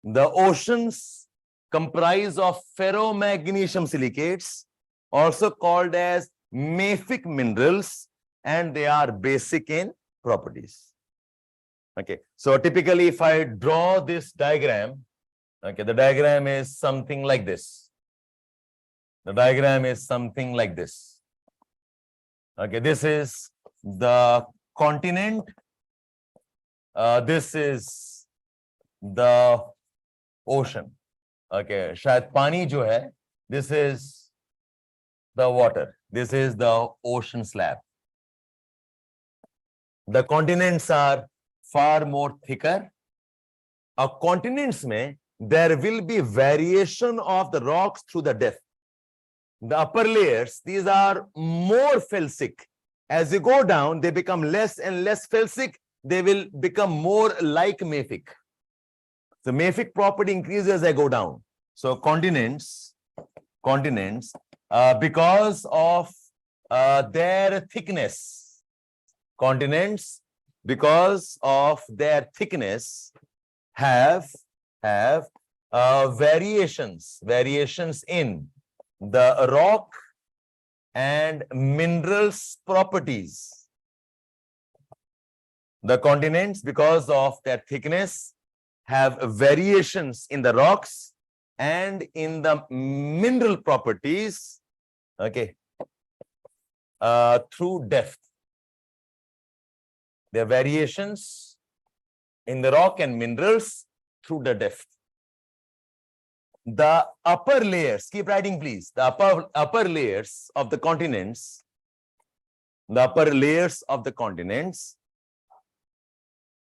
A: The oceans comprise of ferromagnesium silicates, also called as mafic minerals, and they are basic in properties. Okay, so typically if I draw this diagram, okay, the diagram is something like this. The diagram is something like this. Okay, this is the continent. This is the ocean. Okay, शायद पानी जो है, this is the water. This is the ocean slab. The continents are far more thicker. Continents में there will be variation of the rocks through the depth. The upper layers, these are more felsic. As you go down, they become less and less felsic. They will become more like mafic. The mafic property increases as I go down. So continents, because of their thickness, continents, because of their thickness, have variations in the rock and minerals properties. The continents, because of their thickness, have variations in the rocks and in the mineral properties, okay, through depth. There are variations in the rock and minerals through the depth. The upper layers, keep writing please, the upper layers of the continents,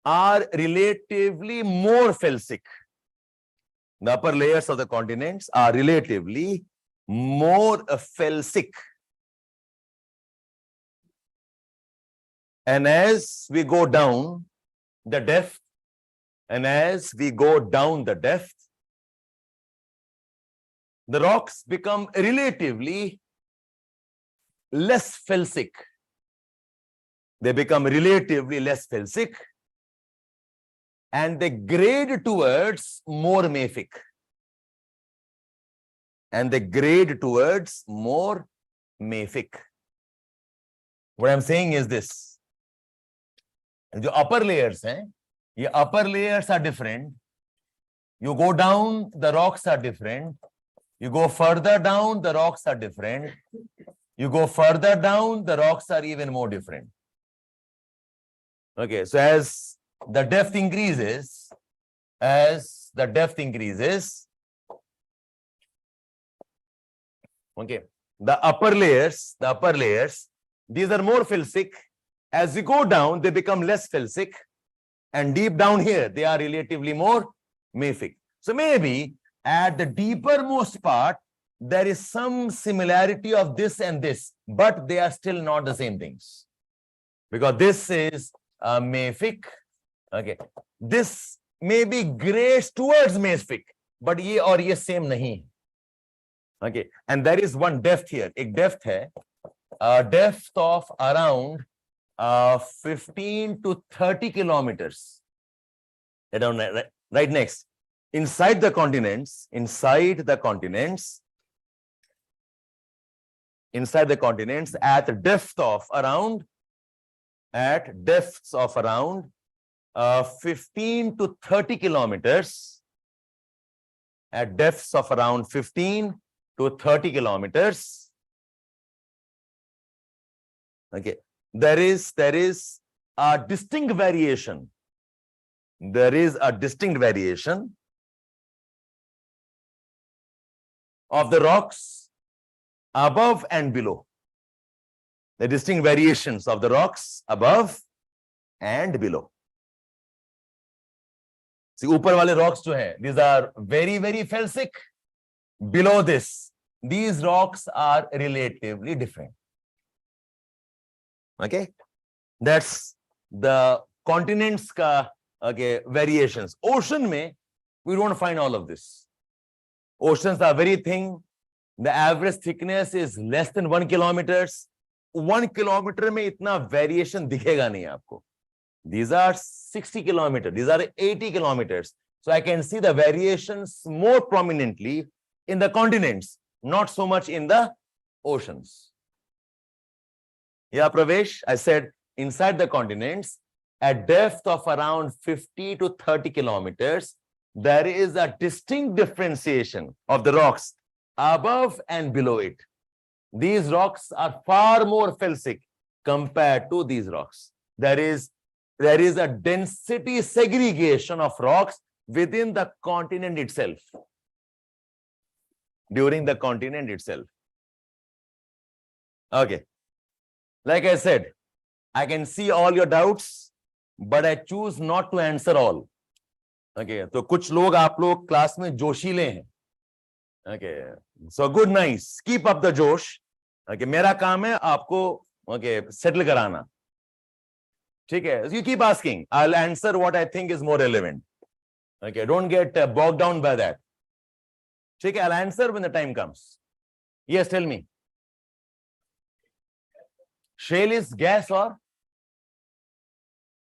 A: are relatively more felsic. The upper layers of the continents are relatively more felsic. And as we go down the depth, the rocks become relatively less felsic. They become relatively less felsic, and they grade towards more mafic. What I'm saying is this. The upper layers, the upper layers are different. You go down, the rocks are different. You go further down, the rocks are different. You go further down, the rocks are even more different. Okay, so as the depth increases, okay, the upper layers, these are more felsic. As you go down, they become less felsic. And deep down here, they are relatively more mafic. So maybe at the deepermost part, there is some similarity of this and this, but they are still not the same things. Because this is mafic. Okay. This may be grays towards mafic, but ye aur ye same nahi. Okay. And there is one depth here. Ek depth hai, a depth of around 15 to 30 kilometers. Right next. Inside the continents, at the depth of around 15 to 30 kilometers, at depths of around 15 to 30 kilometers, okay, there is a distinct variation. There is a distinct variation of the rocks above and below. The distinct variations of the rocks above and below. See, ऊपर वाले rocks जो हैं, these are very, very felsic. Below this, these rocks are relatively different. Okay, that's the continents ka, okay, variations. Ocean mein, we don't find all of this. Oceans are very thin. The average thickness is less than 1 kilometer. 1 kilometer mein itna variation dikhega nahi aapko. These are 60 kilometers. These are 80 kilometers. So I can see the variations more prominently in the continents, not so much in the oceans. Yeah, Pravesh, I said inside the continents, at depth of around 50 to 30 kilometers, there is a distinct differentiation of the rocks above and below it. These rocks are far more felsic compared to these rocks. There is a density segregation of rocks within the continent itself. During the continent itself. Okay. Like I said, I can see all your doubts, but I choose not to answer all. Okay. So कुछ लोग आप लोग class में जोशीले हैं. Okay. So good, nice. Keep up the josh. Okay. मेरा काम है आपको settle कराना. ठीक है. You keep asking. I'll answer what I think is more relevant. Okay. Don't get bogged down by that. ठीक है. I'll answer when the time comes. Yes, tell me. Shale is gas or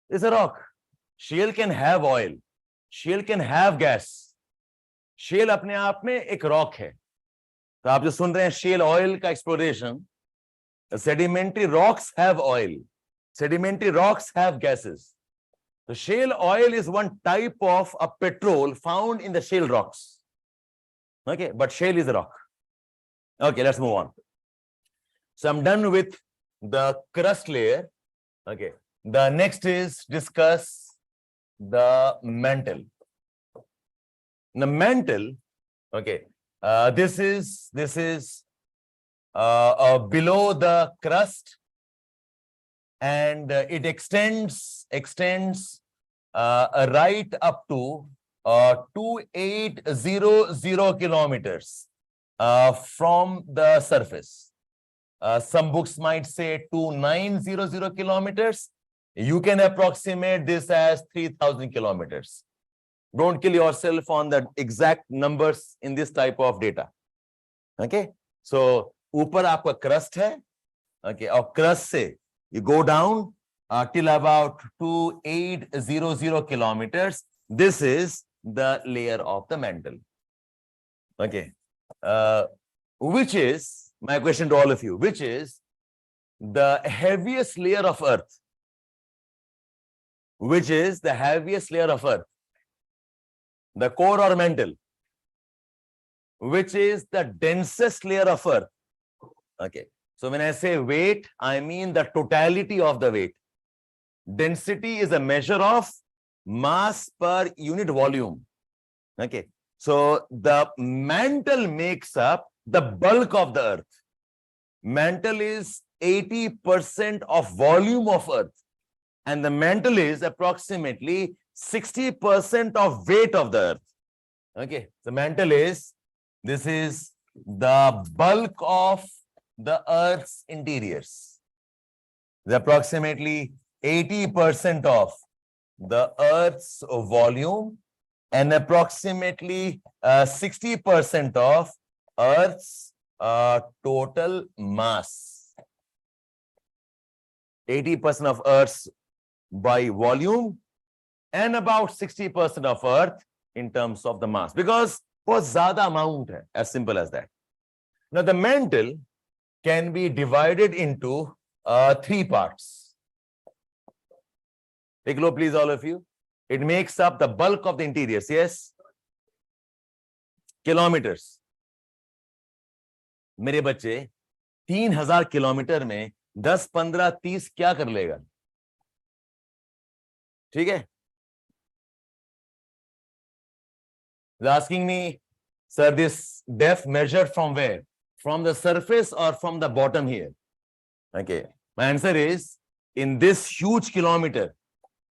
A: is a rock. Shale can have oil. Shale can have gas. Shale अपने आप में एक rock है. तो आप जो सुन रहे हैं shale oil का exploration, sedimentary rocks have oil. Sedimentary rocks have gases. The shale oil is one type of a petrol found in the shale rocks. Okay, but shale is a rock. Okay, let's move on. So I'm done with the crust layer. Okay, the next is discuss the mantle. The mantle, okay, this is below the crust, and it extends right up to 2800 kilometers from the surface. Some books might say 2900 kilometers. You can approximate this as 3000 kilometers. Don't kill yourself on the exact numbers in this type of data. Okay, so ऊपर आपका crust है. Okay, और crust से you go down till about 2800 kilometers. This is the layer of the mantle. Okay, which is my question to all of you, which is the heaviest layer of earth, which is the heaviest layer of earth, the core or mantle, which is the densest layer of earth. Okay. So when I say weight, I mean the totality of the weight. Density is a measure of mass per unit volume. Okay. So the mantle makes up the bulk of the earth. Mantle is 80% of volume of earth, and the mantle is approximately 60% of weight of the earth. Okay. The mantle is, this is the bulk of the earth's interiors. The approximately 80% of the earth's volume and approximately 60% of earth's total mass. 80% of earth's by volume and about 60% of earth in terms of the mass, because बहुत ज़्यादा amount है, as simple as that. Now the mantle can be divided into 3 parts. Take a look, please, all of you. It makes up the bulk of the interiors. Yes, kilometers. मेरे बच्चे 3000 kilometre में 10, 15, 30 क्या कर लेगा? ठीक है? He's asking me, sir, this depth measured from where? From the surface or from the bottom here? Okay. My answer is, in this huge kilometer,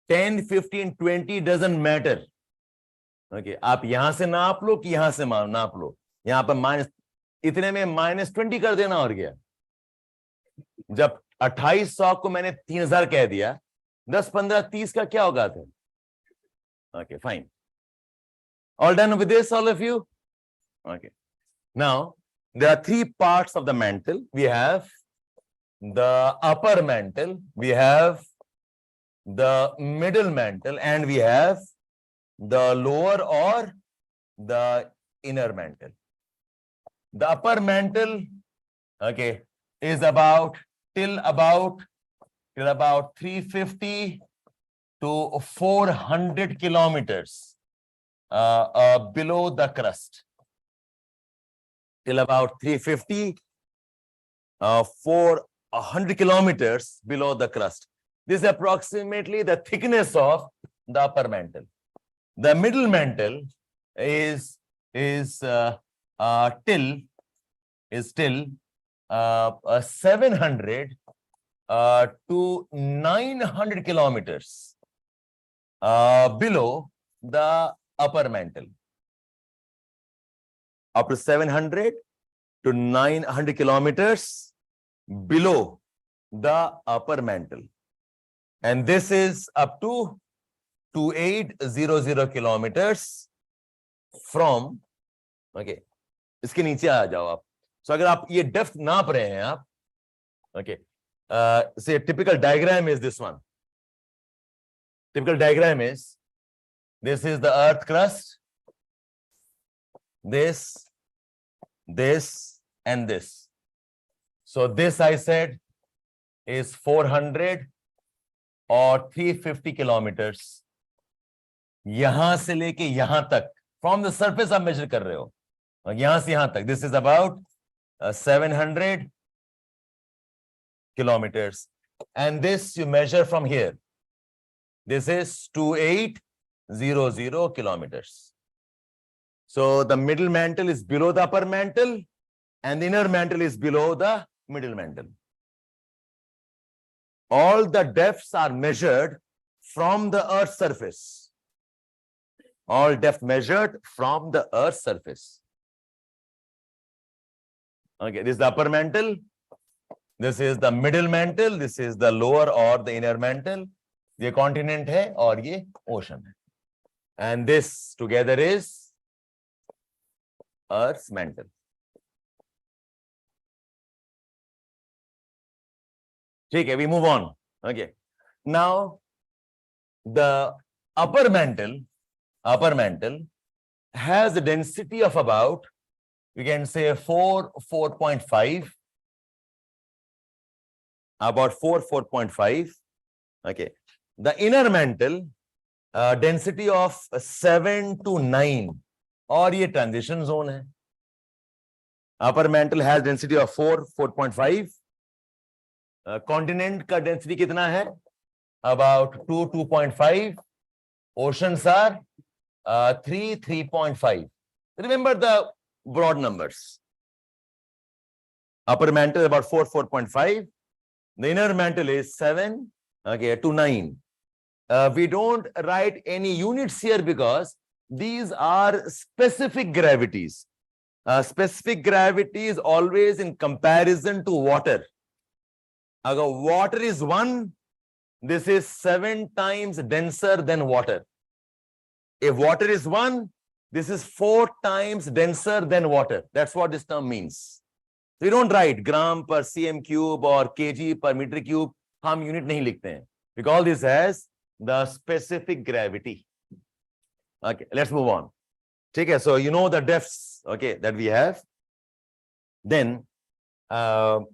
A: 10, 15, 20 doesn't matter. Okay. आप यहां से नाप लो कि यहां से नाप लो. यहां पर माइनस, इतने में -20 कर देना और क्या. जब 2800 को मैंने 3000 कह दिया, 10, 15, 30 का क्या होगा था? Okay, fine. All done with this, all of you? Okay. Now, there are 3 parts of the mantle. We have the upper mantle, we have the middle mantle, and we have the lower or the inner mantle. The upper mantle, okay, is about till about 350 to 400 kilometers below the crust. Till about 350, 400 kilometers below the crust. This is approximately the thickness of the upper mantle. The middle mantle is till 700 to 900 kilometers below the upper mantle. Up to 700 to 900 kilometers below the upper mantle. And this is up to 2800 kilometers from, okay, इसके नीचे आ जाओ आप. So अगर आप ये depth नाप रहे हैं आप, okay, say a typical diagram is this one. Typical diagram is, this is the earth crust, this, and this. So this, I said, is 400 or 350 kilometers. यहां से लेके यहां तक, from the surface आप measure कर रहे हो, यहां से यहां तक, this is about 700 kilometers. And this you measure from here. This is 2800 kilometers. So the middle mantle is below the upper mantle, and the inner mantle is below the middle mantle. All the depths are measured from the earth's surface. All depth measured from the earth's surface. Okay, this is the upper mantle. This is the middle mantle. This is the lower or the inner mantle. ये continent है और ये ocean है. And this together is Earth's mantle. Okay, we move on. Okay. Now, the upper mantle has a density of about, we can say 4.5. about 4.5. Okay. The inner mantle, density of 7 to 9, और ये transition zone है. Upper mantle has density of 4.5. Continent का density कितना है? About 2.5. Oceans are 3.5. Remember the broad numbers. Upper mantle about 4.5. The inner mantle is 7, okay, to 9. We don't write any units here because these are specific gravities. Specific gravity is always in comparison to water. Agar water is 1, this is 7 times denser than water. If water is 1, this is 4 times denser than water. That's what this term means. We don't write gram per cm cube or kg per meter cube. हम unit नहीं लिखते हैं. Because this has the specific gravity. Okay, let's move on. Okay, so you know the depths, okay, that we have. Then the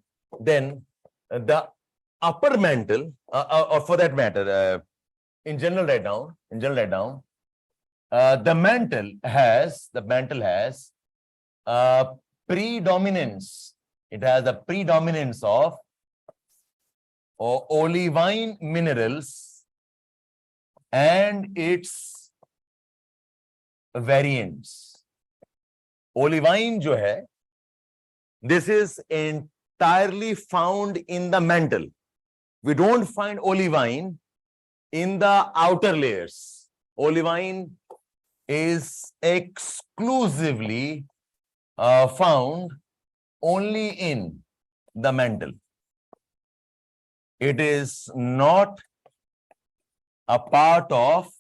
A: upper mantle, or for that matter, in general write down, the mantle has predominance. It has the predominance of olivine minerals and its variants. Olivine जो है, this is entirely found in the mantle. We don't find olivine in the outer layers. Olivine is exclusively found only in the mantle. It is not a part of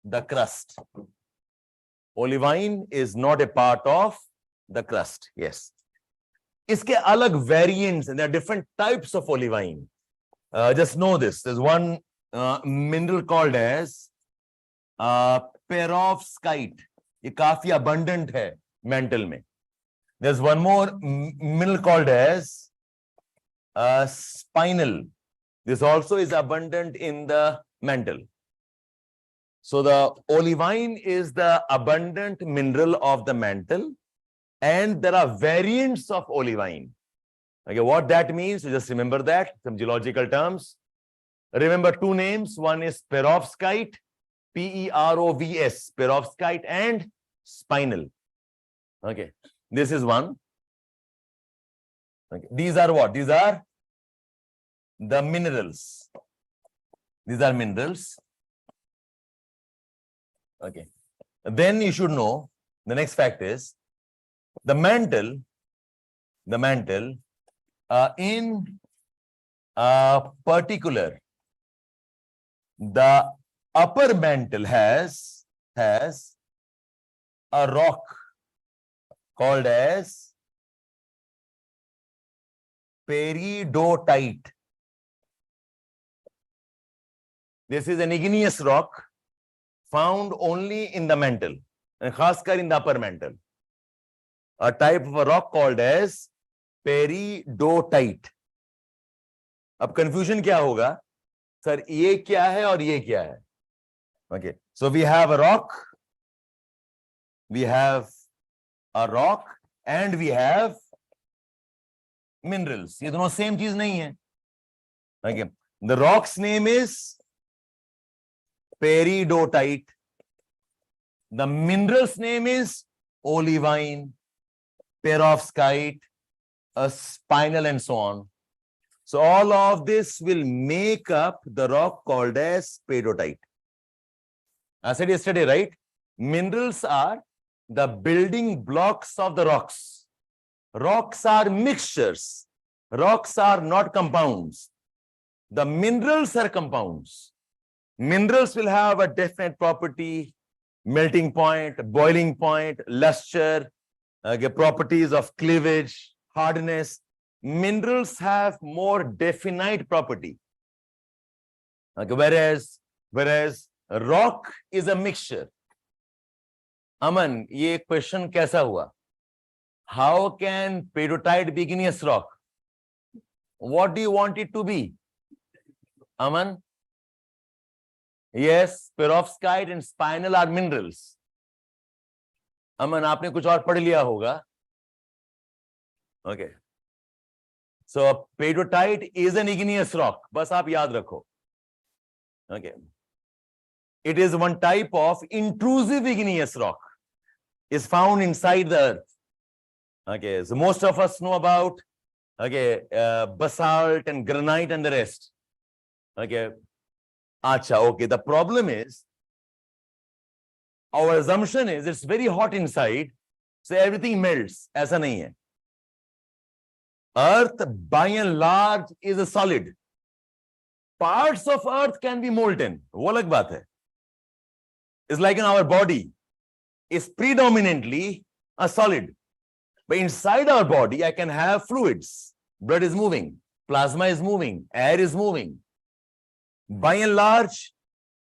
A: the crust. Olivine is not a part of the crust. Yes. Iske alag variants, and there are different types of olivine. Just know this. There's one mineral called as perovskite. ये काफी abundant है mantle में. There's one more mineral called as spinel. This also is abundant in the mantle. So the olivine is the abundant mineral of the mantle, and there are variants of olivine. Okay, what that means, just remember that, some geological terms. Remember two names. One is perovskite, P-E-R-O-V-S, perovskite, and spinel. Okay, this is one. Okay. These are what? These are the minerals. These are minerals. Okay. Then you should know, the next fact is, the mantle in particular, the upper mantle has a rock called as peridotite. This is an igneous rock found only in the mantle, and khaskar in the upper mantle. A type of a rock called as peridotite. अब confusion क्या होगा? Sir, ये क्या है और ये क्या है? Okay, so we have a rock, and we have minerals. ये दोनों same चीज नहीं है. Okay, the rock's name is peridotite. The mineral's name is olivine, perovskite, spinel, and so on. So all of this will make up the rock called as peridotite. I said yesterday, right? Minerals are the building blocks of the rocks. Rocks are mixtures. Rocks are not compounds. The minerals are compounds. Minerals will have a definite property, melting point, boiling point, luster, properties of cleavage, hardness. Minerals have more definite property. Whereas rock is a mixture. Aman, ये question कैसा हुआ? How can peridotite be igneous rock? What do you want it to be? Aman? Yes, perovskite and spinel are minerals. Aman, आपने कुछ और पढ़ लिया होगा. Okay. So pedotite is an igneous rock. बस आप याद रखो. Okay. It is one type of intrusive igneous rock. Is found inside the earth. Okay. So most of us know about basalt and granite and the rest. Okay. Acha. Okay. The problem is, our assumption is it's very hot inside, so everything melts. ऐसा नहीं है. Earth, by and large, is a solid. Parts of Earth can be molten. वो अलग बात है. It's like in our body. It's predominantly a solid. But inside our body, I can have fluids. Blood is moving. Plasma is moving. Air is moving. By and large,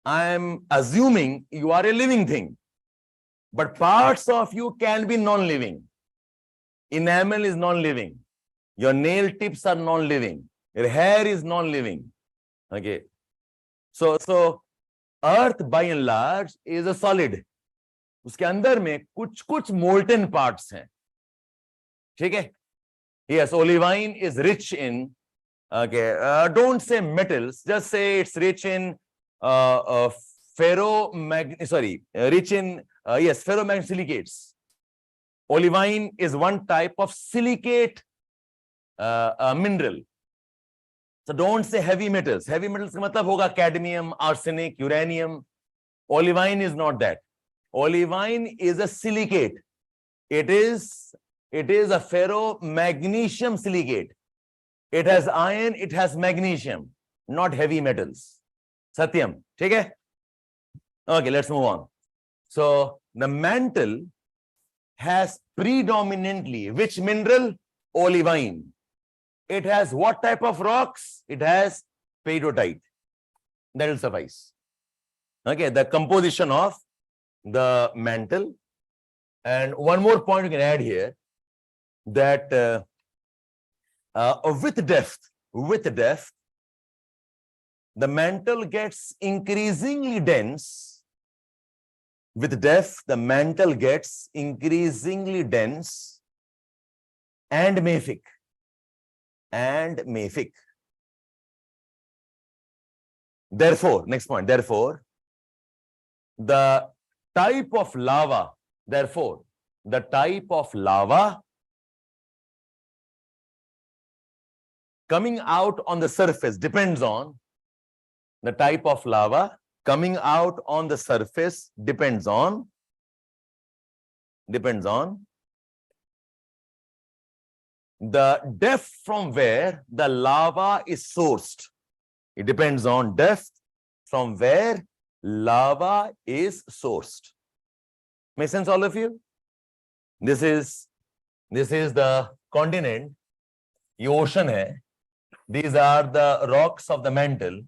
A: I am assuming you are a living thing. But parts of you can be non-living. Enamel is non-living. Your nail tips are non-living. Your hair is non-living. Okay. So Earth by and large is a solid. उसके अंदर में कुछ molten parts हैं. ठीक है? Yes, olivine is rich in, don't say metals, just say it's rich in ferromagnetic silicates. Olivine is one type of silicate mineral. So don't say heavy metals. Heavy metals का मतलब होगा cadmium, arsenic, uranium. Olivine is not that. Olivine is a silicate. It is a ferromagnesium silicate. It has iron, it has magnesium, not heavy metals. Satyam, ठीक है? Okay, let's move on. So the mantle has predominantly which mineral? Olivine. It has what type of rocks? It has pedotite. That will suffice. Okay, the composition of the mantle. And one more point you can add here, that with depth, the mantle gets increasingly dense. With depth, the mantle gets increasingly dense and mafic. Therefore, next point, therefore, the type of lava coming out on the surface depends on the type of lava coming out on the surface depends on the depth from where the lava is sourced. It depends on depth from where lava is sourced. Make sense, all of you? This is the continent. ये ocean है. These are the rocks of the mantle.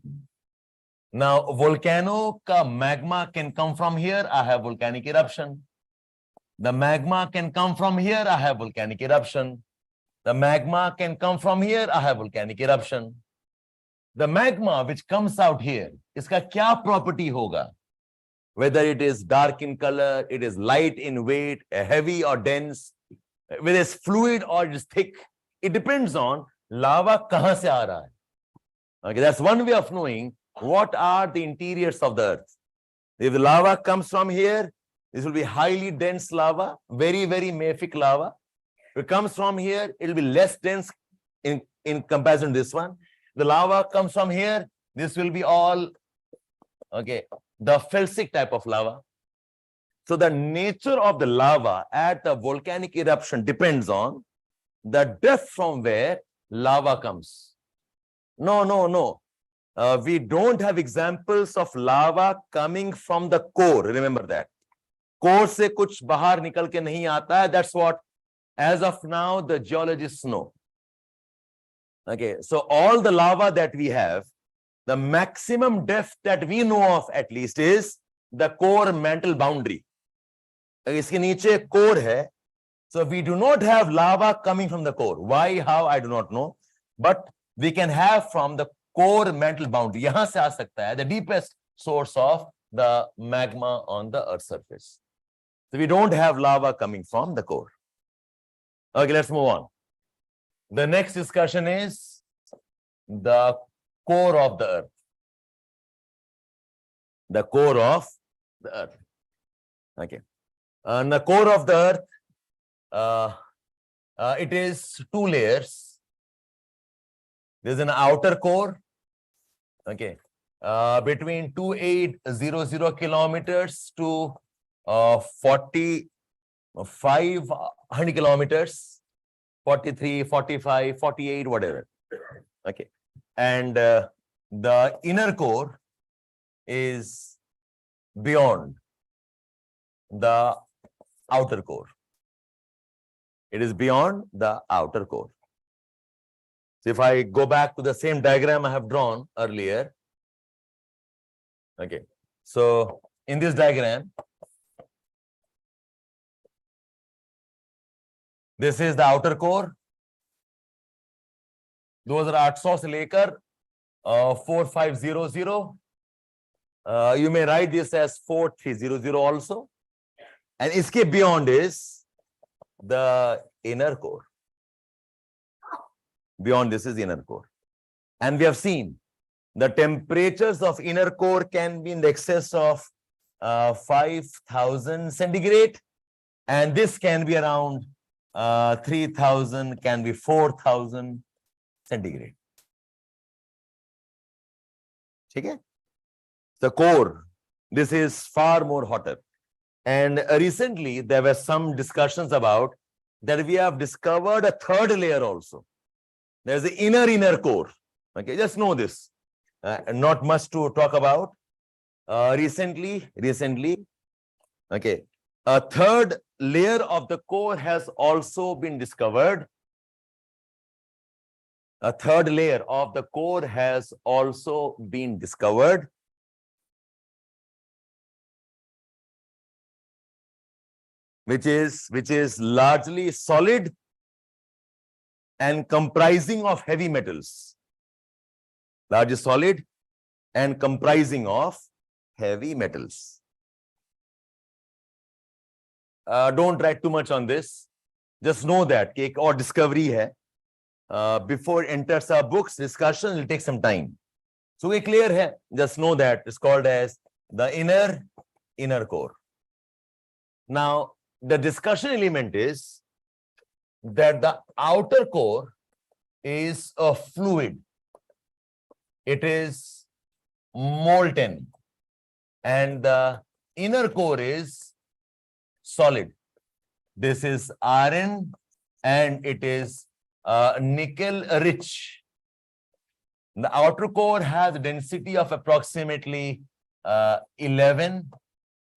A: Now, volcano ka magma can come from here. I have volcanic eruption. The magma can come from here. I have volcanic eruption. The magma can come from here. I have volcanic eruption. The magma which comes out here, इसका क्या property होगा? Whether it is dark in color, it is light in weight, heavy or dense, whether it's fluid or it is thick, it depends on lava कहाँ से आ रहा है. Okay, that's one way of knowing what are the interiors of the earth. If the lava comes from here, this will be highly dense lava, very, very mafic lava. If it comes from here, it will be less dense in comparison to this one. The lava comes from here, this will be all, the felsic type of lava. So the nature of the lava at the volcanic eruption depends on the depth from where lava comes. No. We don't have examples of lava coming from the core. Remember that. Core se kuch bahar nikal ke nahi aata hai. That's what, as of now, the geologists know. Okay, so all the lava that we have, the maximum depth that we know of at least is the core mantle boundary. Iske niche core hai. So we do not have lava coming from the core. Why, how, I do not know. But we can have from the core mantle boundary. Yahan se aa sakta hai, the deepest source of the magma on the earth surface. So we don't have lava coming from the core. Okay, let's move on. The next discussion is the core of the earth. The core of the earth. Okay. And the core of the earth, it is two layers. There's an outer core, okay, between 2800 kilometers to 4500 kilometers, 43, 45, 48, whatever. Okay. And the inner core is beyond the outer core. It is beyond the outer core. So if I go back to the same diagram I have drawn earlier, okay. So in this diagram, this is the outer core. 2800 से लेकर 4500. You may write this as 4300 also. And iske beyond is the inner core. Beyond this is the inner core. And we have seen the temperatures of inner core can be in the excess of 5000 centigrade. And this can be around 3000, can be 4000 centigrade. Okay? The core, this is far more hotter. And recently there were some discussions about that we have discovered a third layer also. There's the inner core. Okay, just know this. Not much to talk about. Recently, okay, a third layer of the core has also been discovered. A third layer of the core has also been discovered. Which is largely solid and comprising of heavy metals. Largely solid and comprising of heavy metals. Don't write too much on this. Just know that एक और discovery है. Before it enters our books, discussion will take some time. So we clear है. Just know that it's called as the inner core. Now, the discussion element is that the outer core is a fluid. It is molten. And the inner core is solid. This is iron and it is nickel rich. The outer core has a density of approximately 11.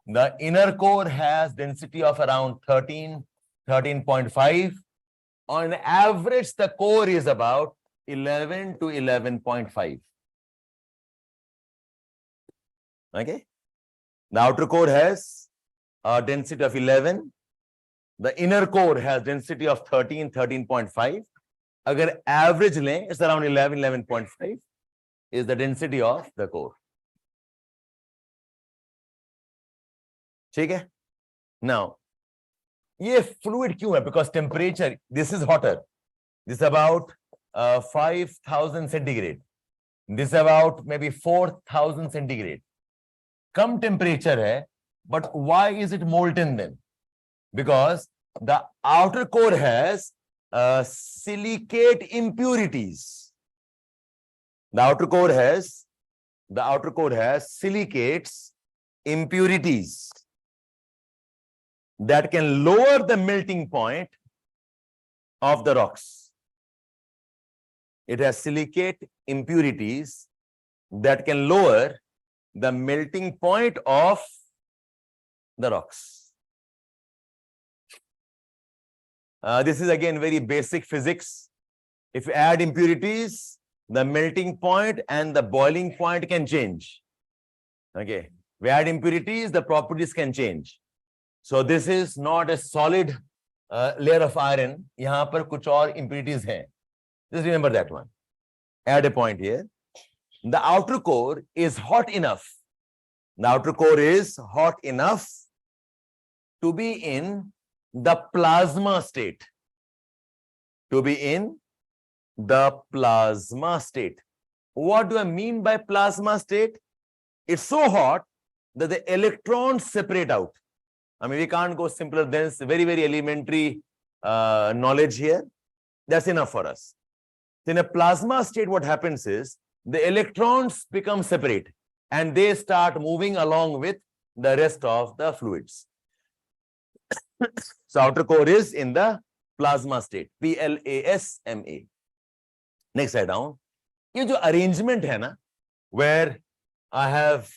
A: The inner core has density of around 13, 13.5. On average, the core is about 11 to 11.5. Okay? The outer core has a density of 11. The inner core has density of 13, 13.5. Agar average lein, it's around 11, 11.5 is the density of the core. ठीक है? Now, ये fluid क्यों है? Because temperature, this is hotter. This is about 5000 centigrade. This is about maybe 4000 centigrade. Come temperature है, but why is it molten then? Because the outer core has silicate impurities. The outer core has silicates impurities that can lower the melting point of the rocks. It has silicate impurities that can lower the melting point of the rocks. This is again very basic physics. If you add impurities, the melting point and the boiling point can change. Okay. We add impurities, the properties can change. So this is not a solid layer of iron. यहाँ पर कुछ और impurities हैं. Just remember that one. add a point here. The outer core is hot enough. The outer core is hot enough to be in the plasma state. To be in the plasma state. What do I mean by plasma state? It's so hot that the electrons separate out. I mean, we can't go simpler than this. Very, very elementary knowledge here. That's enough for us. In a plasma state, what happens is the electrons become separate and they start moving along with the rest of the fluids. So outer core is in the plasma state, PLASMA. Next slide down. ये जो arrangement है ना, where I have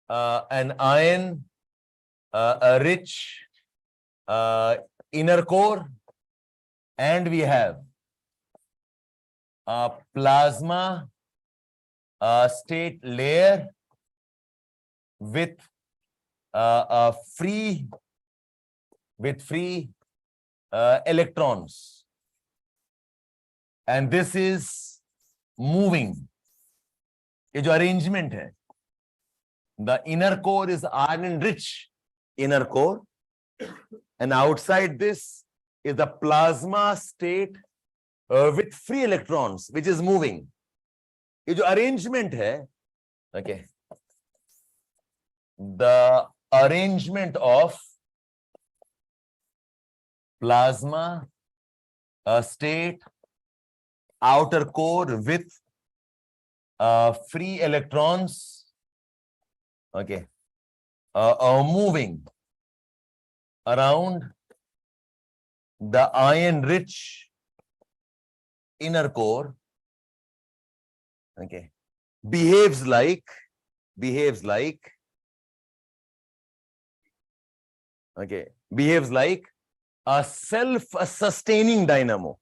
A: an iron, a rich inner core, and we have a plasma state layer with free electrons, and this is moving. ये जो arrangement है, the inner core is iron rich inner core, and outside this is the plasma state with free electrons, which is moving. ये जो arrangement है, okay, the arrangement of plasma state, outer core with free electrons, okay, moving around the iron rich inner core, okay, behaves like a self-sustaining dynamo.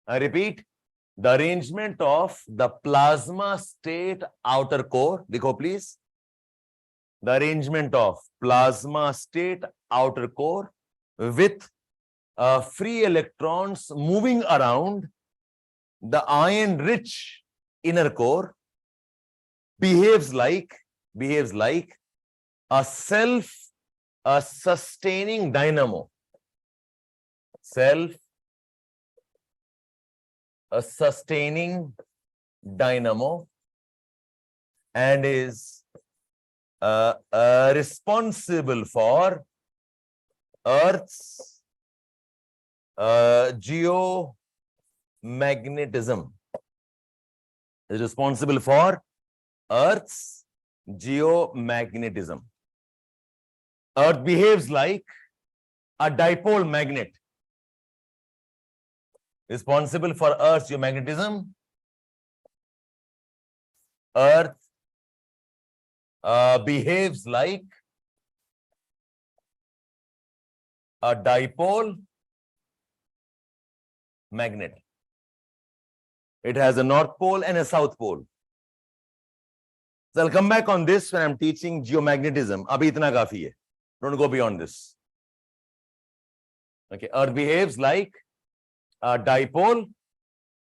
A: I repeat, the arrangement of the plasma state outer core, देखो please, the arrangement of plasma state outer core with free electrons moving around the iron rich inner core behaves like a sustaining dynamo. A sustaining dynamo, and is responsible for Earth's geomagnetism. Is responsible for Earth's geomagnetism. Earth behaves like a dipole magnet. Responsible for Earth's geomagnetism. Earth behaves like a dipole magnet. It has a north pole and a south pole. So I'll come back on this when I'm teaching geomagnetism. Abhi itna kafi hai. Don't go beyond this. Okay, Earth behaves like a dipole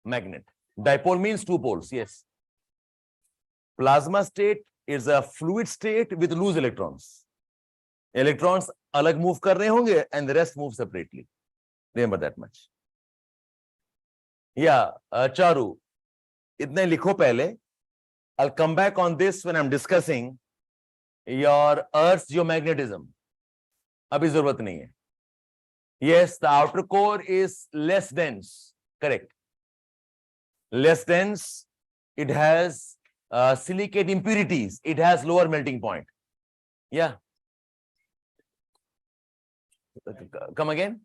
A: magnet. Dipole means two poles, yes. Plasma state is a fluid state with loose electrons. Electrons alag move kar rahe honge and the rest move separately. Remember that much. Yeah, Charu, itne likho pehle. I'll come back on this when I'm discussing your Earth's geomagnetism. Abhi zarurat nahi hai. Yes, the outer core is less dense. Correct. Less dense. It has silicate impurities. It has lower melting point. Yeah. Come again.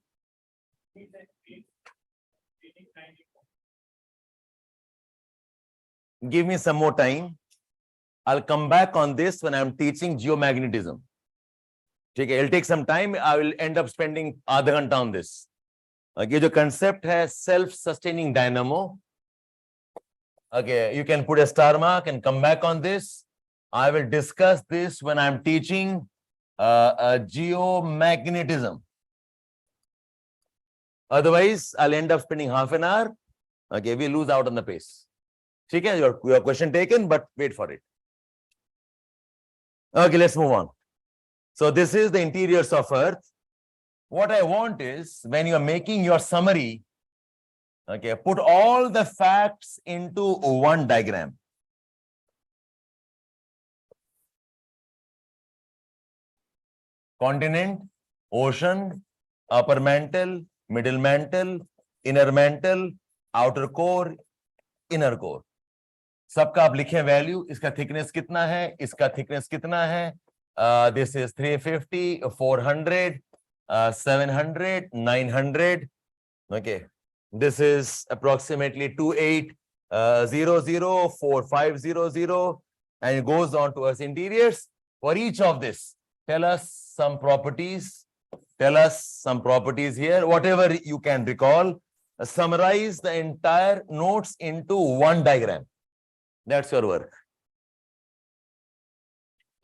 A: Give me some more time. I'll come back on this when I'm teaching geomagnetism. Okay, it'll take some time. I will end up spending आधा घंटा on this. Okay, the concept has self-sustaining dynamo. Okay, you can put a star mark and come back on this. I will discuss this when I'm teaching geomagnetism. Otherwise, I'll end up spending half an hour. Okay, we lose out on the pace. Okay, your question taken, but wait for it. Okay, let's move on. So this is the interiors of Earth. What I want is, when you are making your summary, okay, put all the facts into one diagram. Continent, ocean, upper mantle, middle mantle, inner mantle, outer core, inner core. सबका आप लिखें value, इसका thickness कितना है, इसका thickness कितना है, this is 350, 400, 700, 900, okay, this is approximately 2800, 4500, and it goes on towards interiors. For each of this, tell us some properties here, whatever you can recall. Summarize the entire notes into one diagram. That's your work.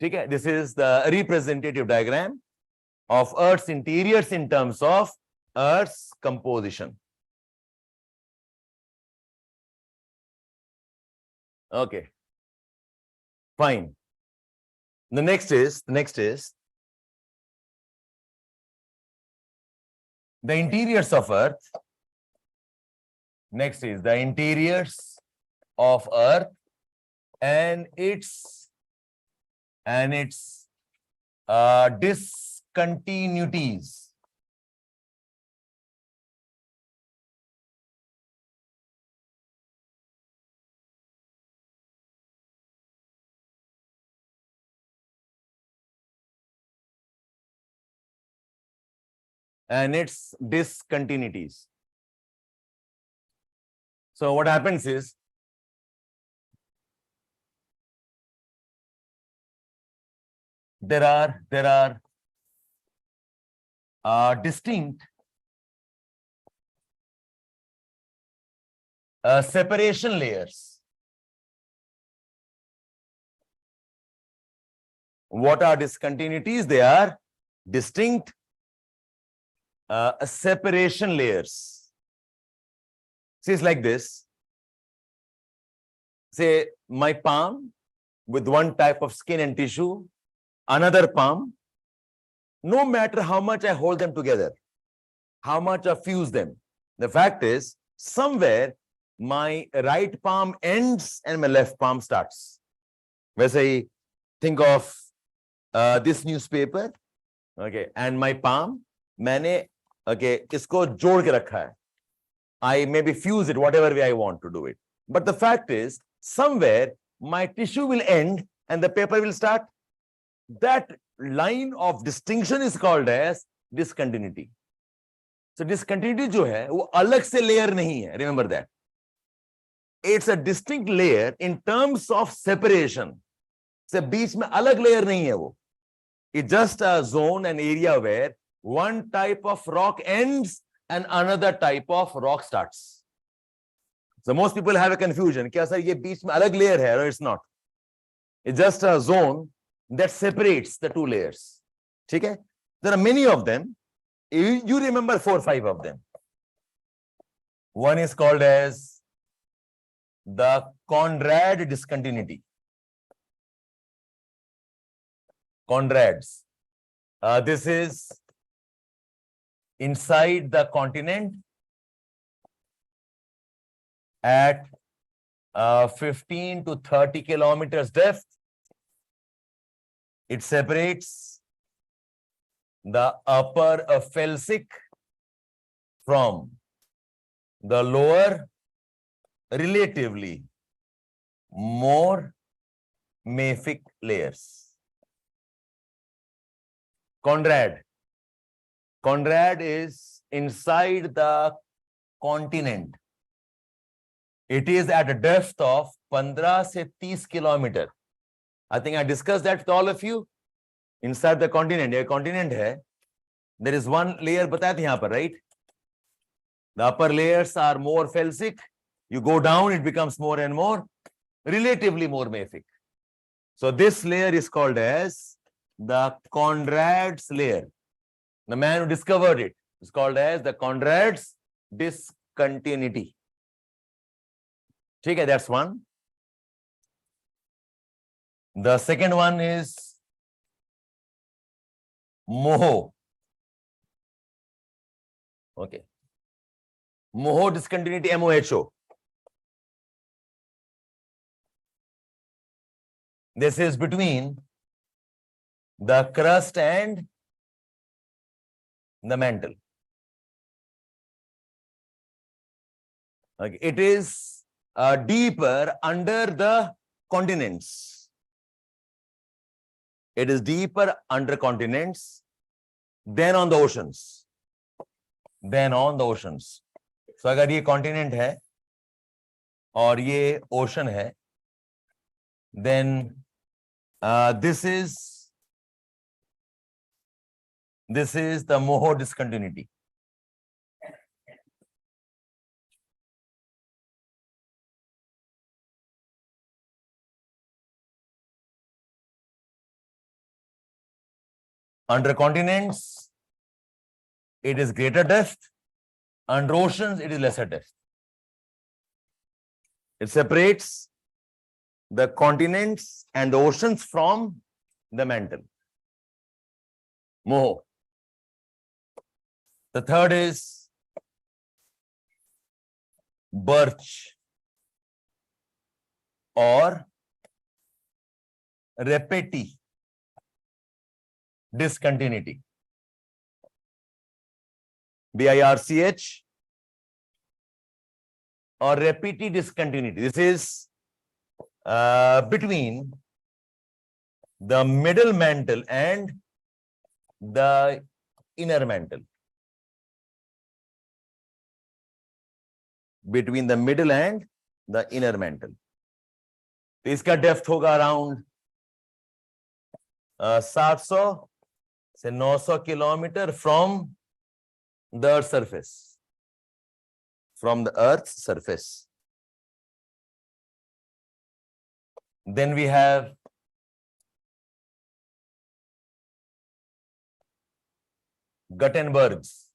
A: Okay, this is the representative diagram of Earth's interiors in terms of Earth's composition. Okay, fine. The next is the interiors of Earth. Next is the interiors of Earth and its discontinuities. So what happens is, there are distinct separation layers. What are discontinuities? They are distinct separation layers. See, it's like this. Say my palm with one type of skin and tissue, another palm. No matter how much I hold them together, how much I fuse them, the fact is, somewhere my right palm ends and my left palm starts. Whereas I think of this newspaper, okay, and my palm, मैंने okay इसको जोड़ के रखा है. I maybe fuse it whatever way I want to do it. But the fact is, somewhere my tissue will end and the paper will start. That line of distinction is called as discontinuity. So discontinuity जो है वो अलग से layer नहीं है. Remember that. It's a distinct layer in terms of separation. से बीच में अलग layer नहीं है वो. It's just a zone, an area where one type of rock ends and another type of rock starts. So most people have a confusion. क्या sir ये बीच में अलग layer है? No, it's not. It's just a zone that separates the two layers. ठीक है? There are many of them. You remember 4 or 5 of them. One is called as the Conrad discontinuity. Conrads. This is inside the continent at 15 to 30 kilometers depth. It separates the upper felsic from the lower, relatively more mafic layers. Conrad is inside the continent. It is at a depth of 15 से 30 kilometer. I think I discussed that with all of you. Inside the continent, a continent hai, there is one layer बताया था यहाँ पर, right? The upper layers are more felsic. You go down, it becomes more and more, relatively more mafic. So this layer is called as the Conrad's layer. The man who discovered it, It's called as the Conrad's discontinuity. Okay, that's one. The second one is Moho. Okay. Moho discontinuity, MOHO. This is between the crust and the mantle. Okay. It is deeper under the continents. It is deeper under continents than on the oceans. So अगर ये continent है और ये ocean है, then this is the Moho discontinuity. Under continents, it is greater depth. Under oceans, it is lesser depth. It separates the continents and the oceans from the mantle. Moho. The third is birch or repeti discontinuity. BIRCH or repeti discontinuity. This is between the middle mantle and the inner mantle. Between the middle and the inner mantle. तो इसका depth होगा around 700 से 900 kilometre from the earth surface. From the Earth's surface. Then we have Gutenberg's.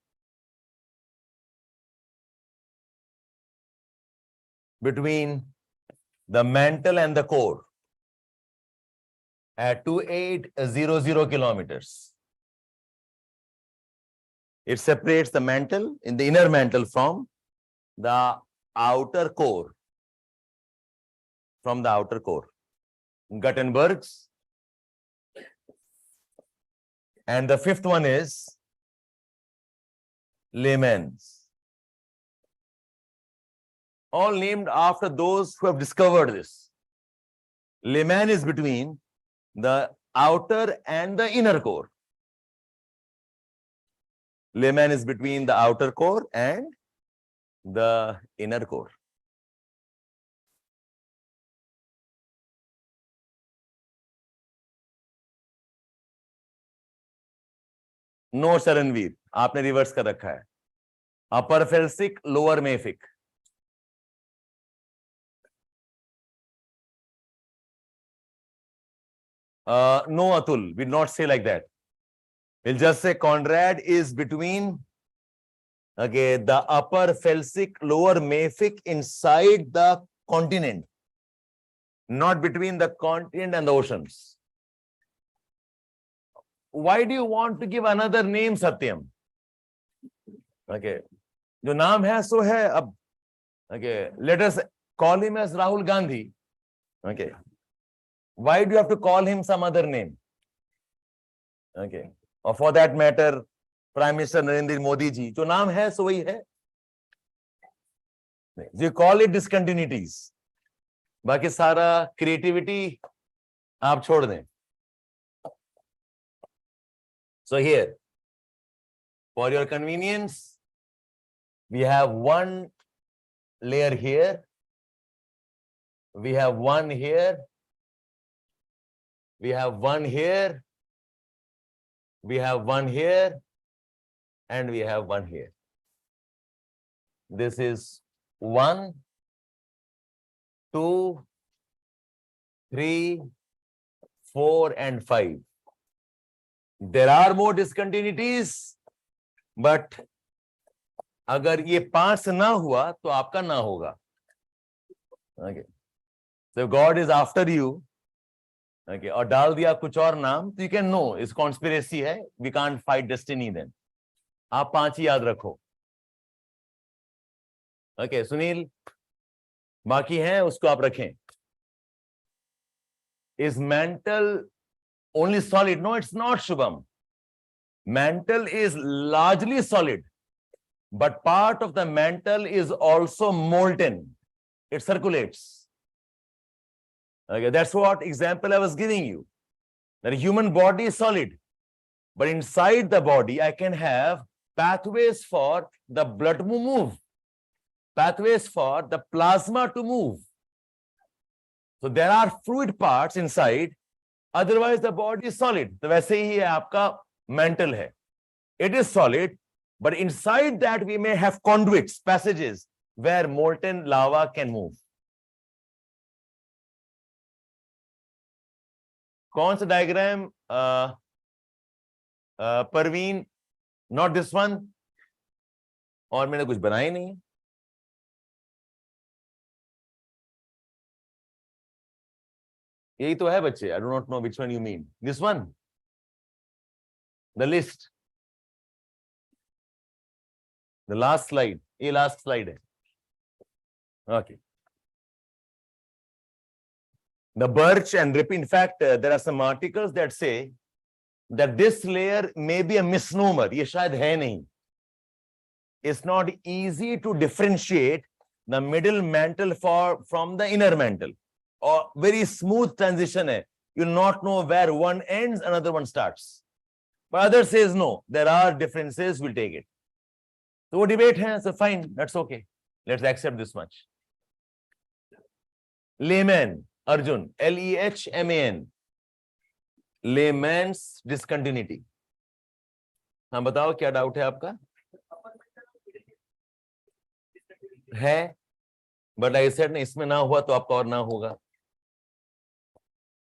A: Between the mantle and the core at 2800 kilometers. It separates the mantle in the inner mantle from the outer core. From the outer core. Gutenberg's. And the fifth one is Lehman's. All named after those who have discovered this. Lehman is between the outer and the inner core. Lehman is between the outer core and the inner core. No Sharanveer, आपने reverse कर रखा है. Upper felsic, lower mafic. No, Atul, we'll not say like that. We'll just say Conrad is between the upper felsic, lower mafic inside the continent, not between the continent and the oceans. Why do you want to give another name, Satyam? Okay, जो नाम है सो है अब. Okay, let us call him as Rahul Gandhi. Okay, why do you have to call him some other name? Okay, or for that matter, Prime Minister Narendra Modi ji, जो नाम है सो वही है. You call it discontinuities. बाकी सारा creativity आप छोड़ दें. So here, for your convenience, we have one layer here, we have one here, we have one here, we have one here, and we have one here. This is 1, 2, 3, 4, and 5. There are more discontinuities, but अगर ये 5 से ना हुआ तो आपका ना होगा. Okay. So God is after you. Okay. और डाल दिया कुछ और नाम, तो you can know इस conspiracy है. We can't fight destiny then. आप 5 ही याद रखो. Okay, सुनील, बाकी हैं उसको आप रखें. Is mantle only solid? No, it's not, Shubham. Mantle is largely solid, but part of the mantle is also molten. It circulates. Okay, that's what example I was giving you. The human body is solid, but inside the body, I can have pathways for the blood to move, pathways for the plasma to move. So there are fluid parts inside, otherwise the body is solid. तो वैसे ही है आपका mantle है. It is solid, but inside that we may have conduits, passages where molten lava can move. कौन सा diagram? Parveen, not this one. और मैंने कुछ बनाया नहीं. यही तो है बच्चे. I do not know which one you mean. This one, the list, the last slide. ये last slide है. Okay. The birch and rip. In fact, there are some articles that say that this layer may be a misnomer. ये शायद है नहीं. It's not easy to differentiate the middle mantle from the inner mantle. Or very smooth transition hai. You will not know where one ends, another one starts. But others says no, there are differences, we'll take it. So debate hai, so fine, that's okay. Let's accept this much. Layman, Arjun, Lehman. Layman's discontinuity. हाँ बताओ क्या doubt है आपका? है, but I said नहीं, इसमें ना हुआ तो आपका और ना होगा.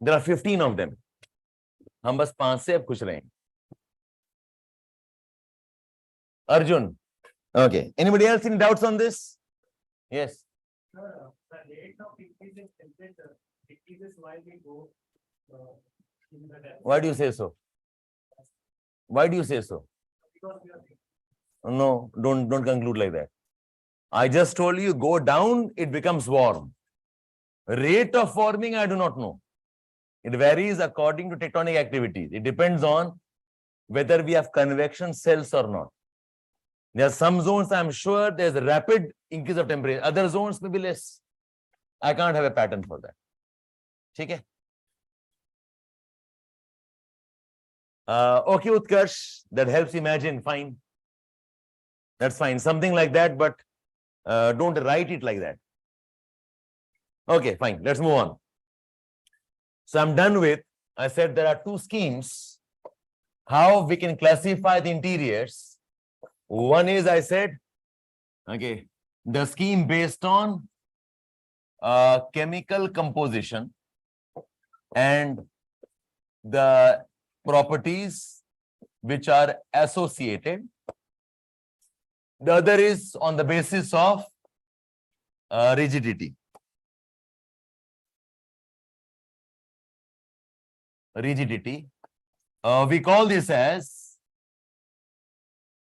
A: There are 15 of them. हम बस 5 से अब खुश रहें. Arjun. Okay. Anybody else any doubts on this? Yes.
B: The rate of increase in temperature decreases while we go in the depth.
A: Why do you say so? Why do you say so?
B: Because we are.
A: No, don't conclude like that. I just told you, go down, it becomes warm. Rate of warming, I do not know. It varies according to tectonic activities. It depends on whether we have convection cells or not. There are some zones, I'm sure there's a rapid increase of temperature. Other zones may be less. I can't have a pattern for that. Okay? Okay, Utkarsh, that helps imagine, fine. That's fine. Something like that, but don't write it like that. Okay, fine. Let's move on. So I'm done with, I said there are 2 schemes how we can classify the interiors. One is, I said, okay, the scheme based on chemical composition and the properties which are associated. The other is on the basis of rigidity. Rigidity. We call this as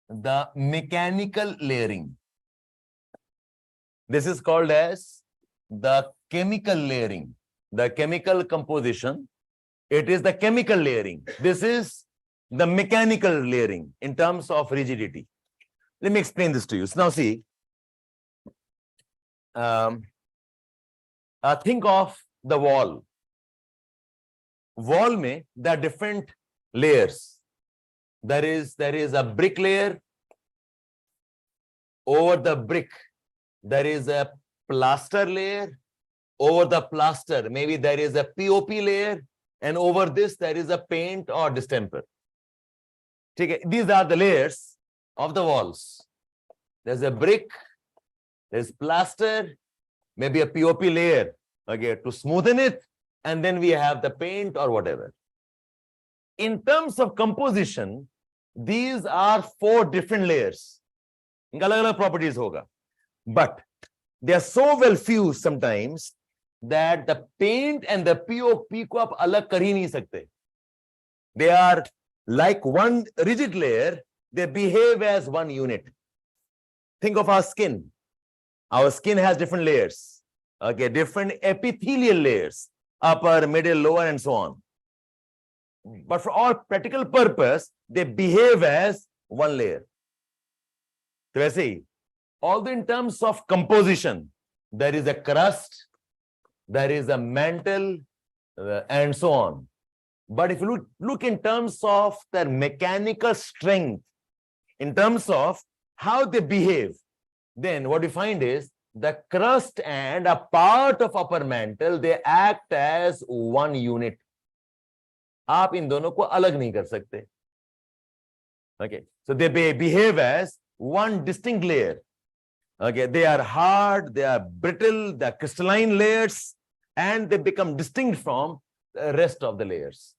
A: the mechanical layering. This is called as the chemical layering, the chemical composition. It is the chemical layering. This is the mechanical layering in terms of rigidity. Let me explain this to you. So now see, think of the wall. Wall mein there are different layers. There is a brick layer. Over the brick, there is a plaster layer. Over the plaster, maybe there is a POP layer. And over this, there is a paint or distemper. Okay, these are the layers of the walls. There's a brick, there's plaster, maybe a POP layer, okay, to smoothen it, and then we have the paint or whatever. In terms of composition, these are 4 different layers. इनका अलग अलग properties होगा, but they are so well fuse sometimes that the paint and the POP को आप अलग कर ही नहीं सकते. They are like one rigid layer, they behave as one unit. Think of our skin. Our skin has different layers, okay, different epithelial layers, upper, middle, lower, and so on. But for all practical purpose, they behave as one layer. So I say, although in terms of composition, there is a crust, there is a mantle, and so on. But if you look in terms of their mechanical strength, in terms of how they behave, then what you find is the crust and a part of upper mantle, they act as one unit. आप इन दोनों को अलग नहीं कर सकते. Okay, so they behave as one distinct layer. Okay, they are hard, they are brittle, they are crystalline layers, and they become distinct from the rest of the layers.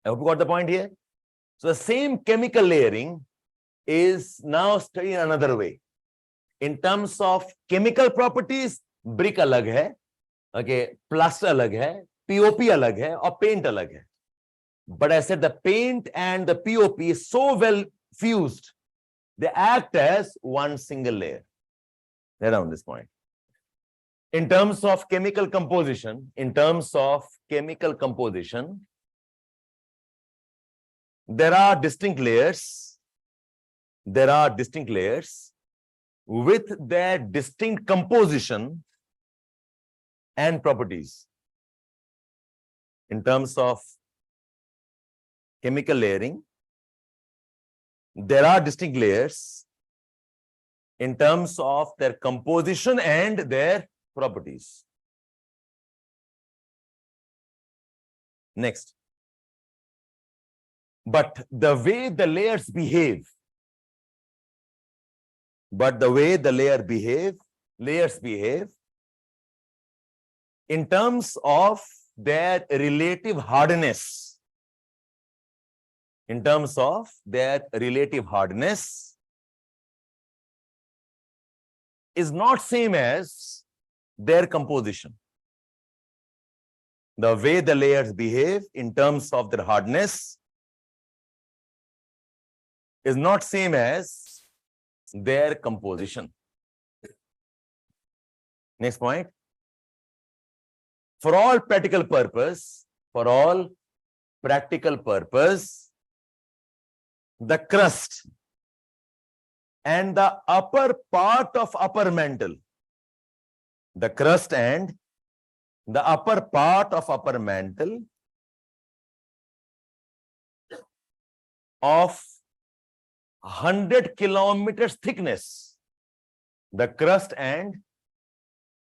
A: I hope you got the point here. So the same chemical layering is now studied in another way. In terms of chemical properties, brick alag hai, okay, plaster alag hai, POP alag hai, or paint alag hai. But I said the paint and the POP is so well fused, they act as one single layer. Around this point. In terms of chemical composition, there are distinct layers. There are distinct layers with their distinct composition and properties. In terms of chemical layering, there are distinct layers in terms of their composition and their properties. Next. But the way the layers behave, layers behave in terms of their relative hardness. In terms of their relative hardness is not same as their composition. The way the layers behave in terms of their hardness is not same as their composition. Next point. For all practical purpose, the crust and the upper part of upper mantle, the crust and the upper part of upper mantle of 100 kilometers thickness, the crust and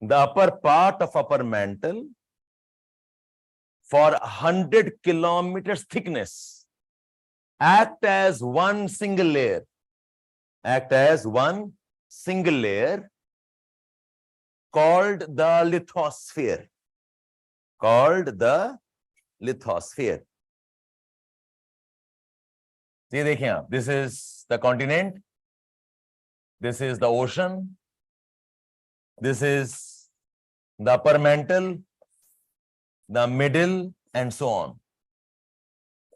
A: the upper part of upper mantle for 100 kilometers thickness act as one single layer, called the lithosphere. ये देखिए आप, this is the continent, this is the ocean, this is the upper mantle, the middle, and so on.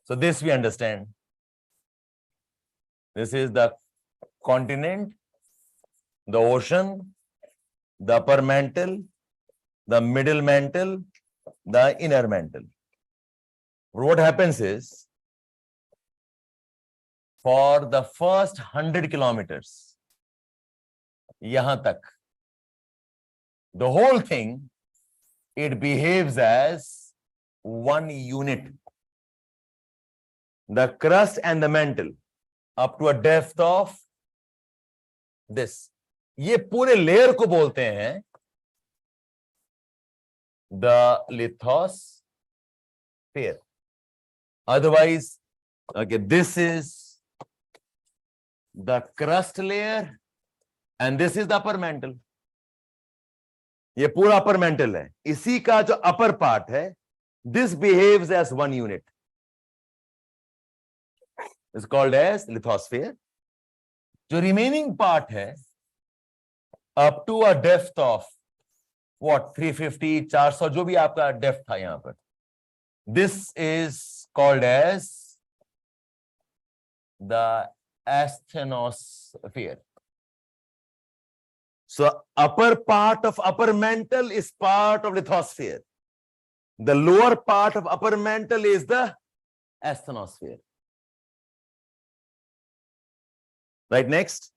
A: So this we understand. This is the continent, the ocean, the upper mantle, the middle mantle, the inner mantle. What happens is, for the first 100 kilometers, yahan tak, the whole thing, it behaves as one unit. The crust and the mantle up to a depth of this. ये पूरे layer को बोलते हैं the lithosphere. Otherwise, okay, this is the crust layer and this is the upper mantle. ये पूरा upper mantle है. इसी का जो upper part है, this behaves as one unit. It's called as lithosphere. जो रिमेनिंग पार्ट है up to a depth of what 350 400 जो भी आपका डेप्थ था यहां पर, this is called as the asthenosphere. So upper part of upper mantle is part of lithosphere. The lower part of upper mantle is the asthenosphere. Right, next.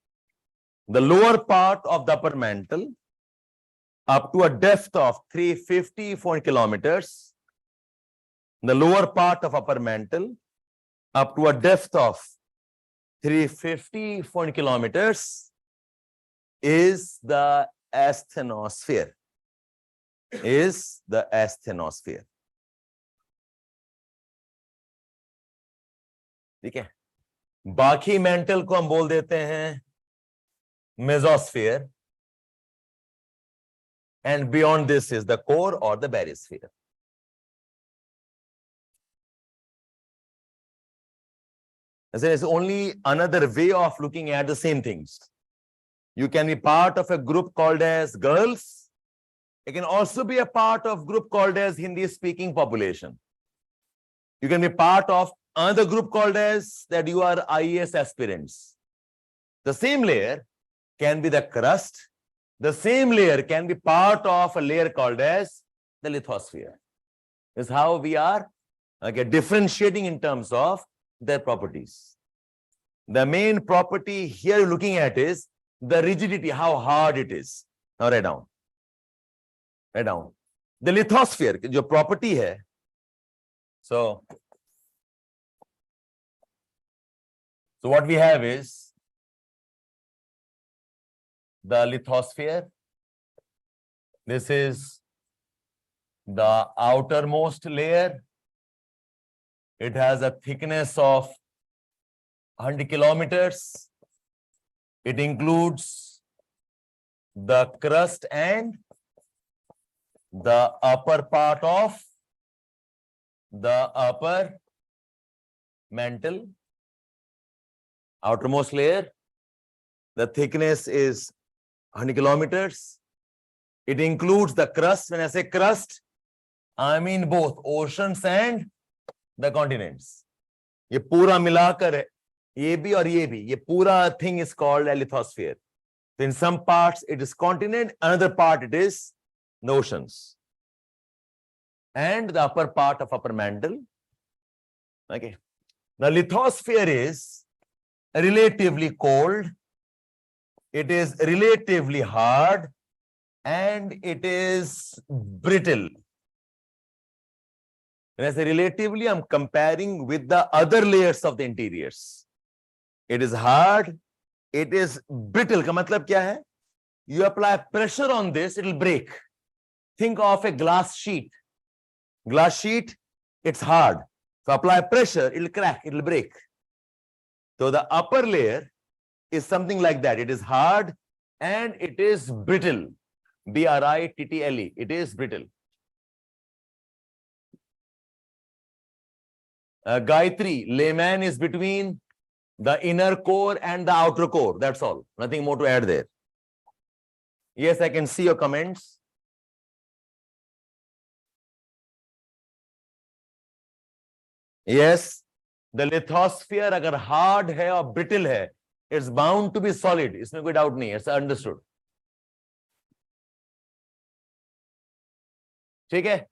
A: The lower part of the upper mantle up to a depth of 354 kilometers. The lower part of upper mantle up to a depth of 354 kilometers is the asthenosphere. Is the asthenosphere. ठीक है, बाकी mental को हम बोल देते हैं mesosphere, and beyond this is the core or the barysphere. There is only another way of looking at the same things. You can be part of a group called as girls. You can also be a part of group called as Hindi speaking population. You can be part of another group called as that you are IAS aspirants. The same layer can be the crust. The same layer can be part of a layer called as the lithosphere. This is how we are differentiating in terms of their properties. The main property here you're looking at is the rigidity, how hard it is. Now write down. Write down. The lithosphere, जो property है. So what we have is the lithosphere. This is the outermost layer. It has a thickness of 100 kilometers. It includes the crust and the upper part of the upper mantle, outermost layer. The thickness is 100 kilometers. It includes the crust. When I say crust, I mean both oceans and the continents. ये पूरा मिलाकर है, ये भी और ये भी, ये पूरा thing is called a lithosphere. So in some parts it is continent, another part it is the oceans. And the upper part of upper mantle. Okay. The lithosphere is relatively cold. It is relatively hard and it is brittle. When I say relatively, I'm comparing with the other layers of the interiors. It is hard, it is brittle. का मतलब क्या है? You apply pressure on this, it will break. Think of a glass sheet. Glass sheet, it's hard. So apply pressure, it will crack, it will break. So the upper layer is something like that. It is hard and it is brittle. B-R-I-T-T-L-E. It is brittle. Gayatri, layman is between the inner core and the outer core. That's all. Nothing more to add there. Yes, I can see your comments. Yes, the lithosphere अगर hard है और brittle है, it's bound to be solid. इसमें कोई doubt नहीं है. It's understood. ठीक है?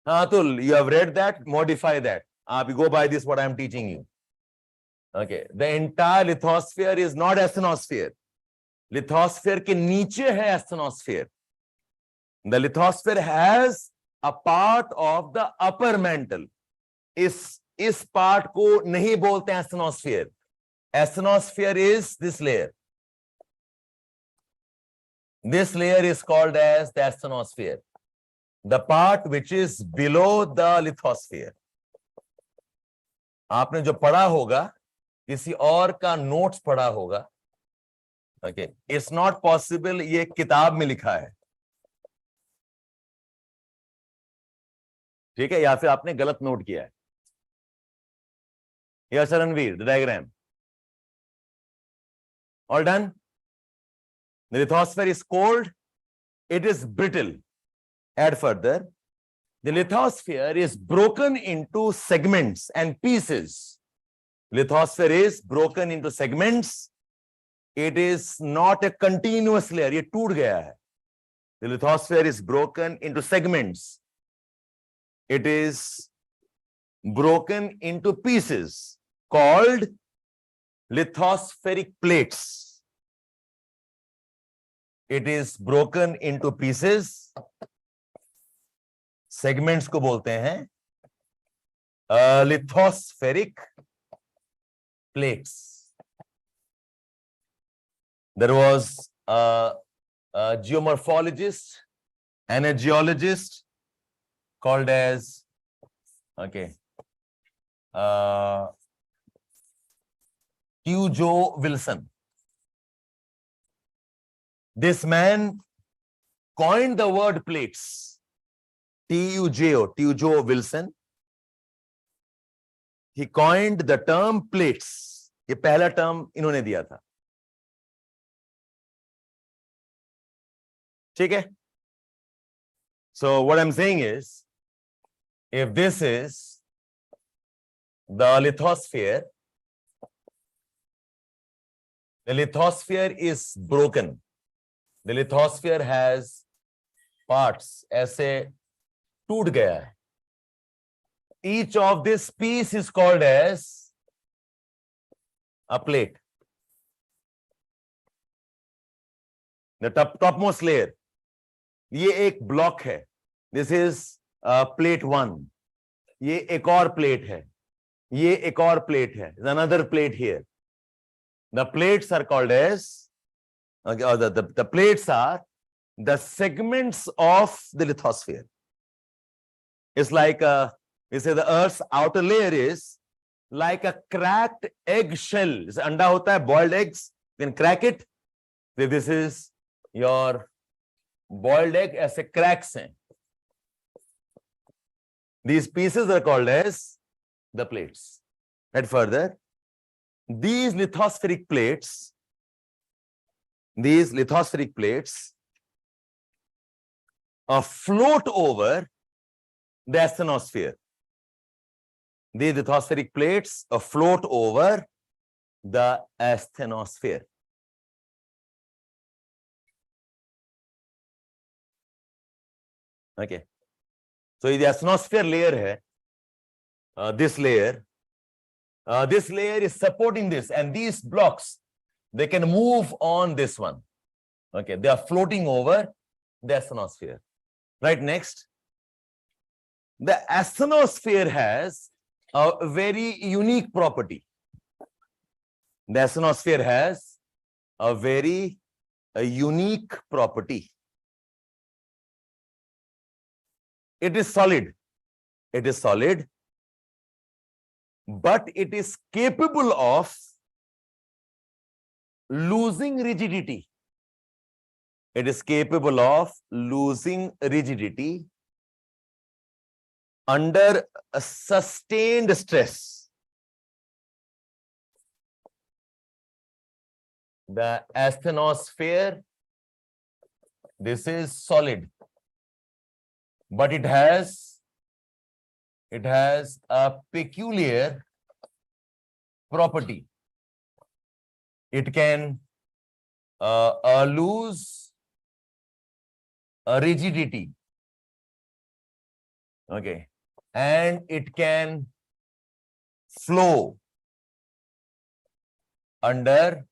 A: हाँ तो you have read that, modify that. You go by this what I am teaching you. Okay, the entire lithosphere is not asthenosphere. Lithosphere के नीचे है asthenosphere. The lithosphere has a part of the upper mantle. इस part को नहीं बोलते हैं asthenosphere. Asthenosphere is this layer. This layer is called as the asthenosphere. The part which is below the lithosphere. आपने जो पढ़ा होगा, किसी और का नोट्स पढ़ा होगा. Okay, it's not possible ये किताब में लिखा है. ठीक है, या फिर आपने गलत नोट किया है. Yes, Ranveer, the diagram. All done? The lithosphere is cold. It is brittle. Add further. The lithosphere is broken into segments and pieces. Lithosphere is broken into segments. It is not a continuous layer. ये टूट गया है. The lithosphere is broken into segments. It is broken into pieces called lithospheric plates. It is broken into pieces. Segments को बोलते हैं lithospheric plates. There was a geomorphologist and a geologist called as Tujo Wilson. This man coined the word plates. Tujo Wilson. He coined the term plates. ये पहला term इन्होंने दिया था. ठीक है? So what I'm saying is, if this is the lithosphere is broken. The lithosphere has parts. ऐसे टूट गया है. Each of this piece is called as a plate. The topmost layer. ये एक ब्लॉक है. This is plate 1. ये एक और प्लेट है. ये एक और प्लेट है. There's another plate here. The plates are called as, or the plates are the segments of the lithosphere. It's like we say the Earth's outer layer is like a cracked egg shell. जैसे अंडा होता है, boiled eggs, then crack it. This is your boiled egg, ऐसे cracks हैं. These pieces are called as the plates. And further, these lithospheric plates float over the asthenosphere. These lithospheric plates float over the asthenosphere. Okay. So the asthenosphere layer है, this layer is supporting this, and these blocks, they can move on this one. Okay, they are floating over the asthenosphere. Right, next. The asthenosphere has a very unique property. The asthenosphere has a very unique property. It is solid. It is solid, but it is capable of losing rigidity. It is capable of losing rigidity under a sustained stress. The asthenosphere, this is solid, but it has a peculiar property. It can lose rigidity. Okay, and it can flow under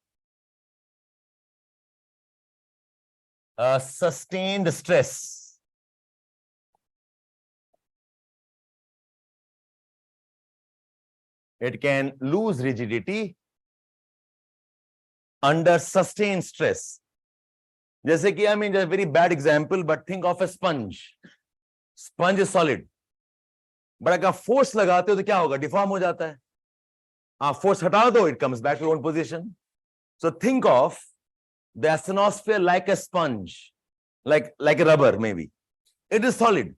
A: a sustained stress. It can lose rigidity under sustained stress. जैसे कि, I mean, a very bad example, but think of a sponge. Sponge is solid, but अगर force लगाते हो तो क्या होगा? Deform हो जाता है. आप force हटा दो, it comes back to its own position. So think of the asthenosphere like a sponge, like a rubber maybe. It is solid.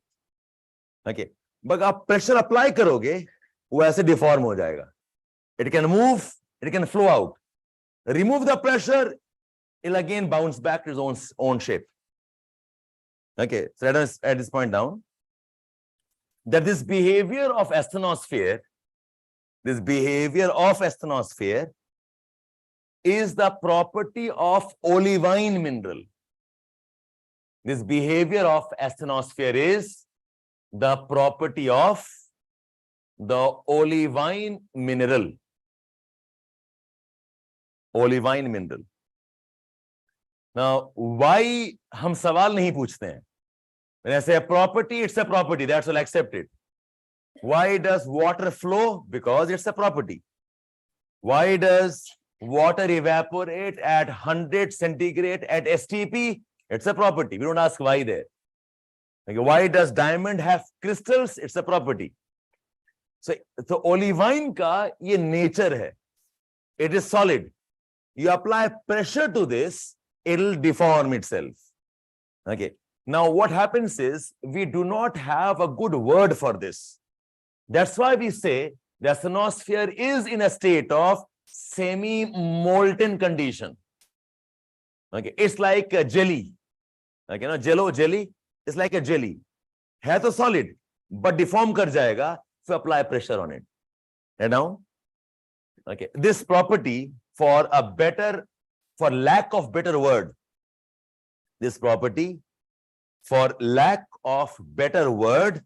A: Okay, but आप pressure apply करोगे, वो ऐसे deform हो जाएगा. It can move, it can flow out. Remove the pressure, it'll again bounce back to its own shape. Okay, so let us add this point down. That this behavior of asthenosphere is the property of olivine mineral. This behavior of asthenosphere is the property of the olivine mineral. Olivine mineral. Now, why हम सवाल नहीं पूछते हैं? When I say a property, it's a property. That's all, accept it. Why does water flow? Because it's a property. Why does water evaporate at 100 centigrade at STP? It's a property. We don't ask why there. Okay, why does diamond have crystals? It's a property. So olivine ka ye nature hai. It is solid. You apply pressure to this, it'll deform itself. Okay. Now what happens is we do not have a good word for this. That's why we say the asthenosphere is in a state of semi-molten condition. Okay, it's like a jelly. Okay, no, jelly. It's like a jelly. है तो solid, but deform कर जाएगा. So apply pressure on it. And now, okay, this property for lack of better word, this property for lack of better word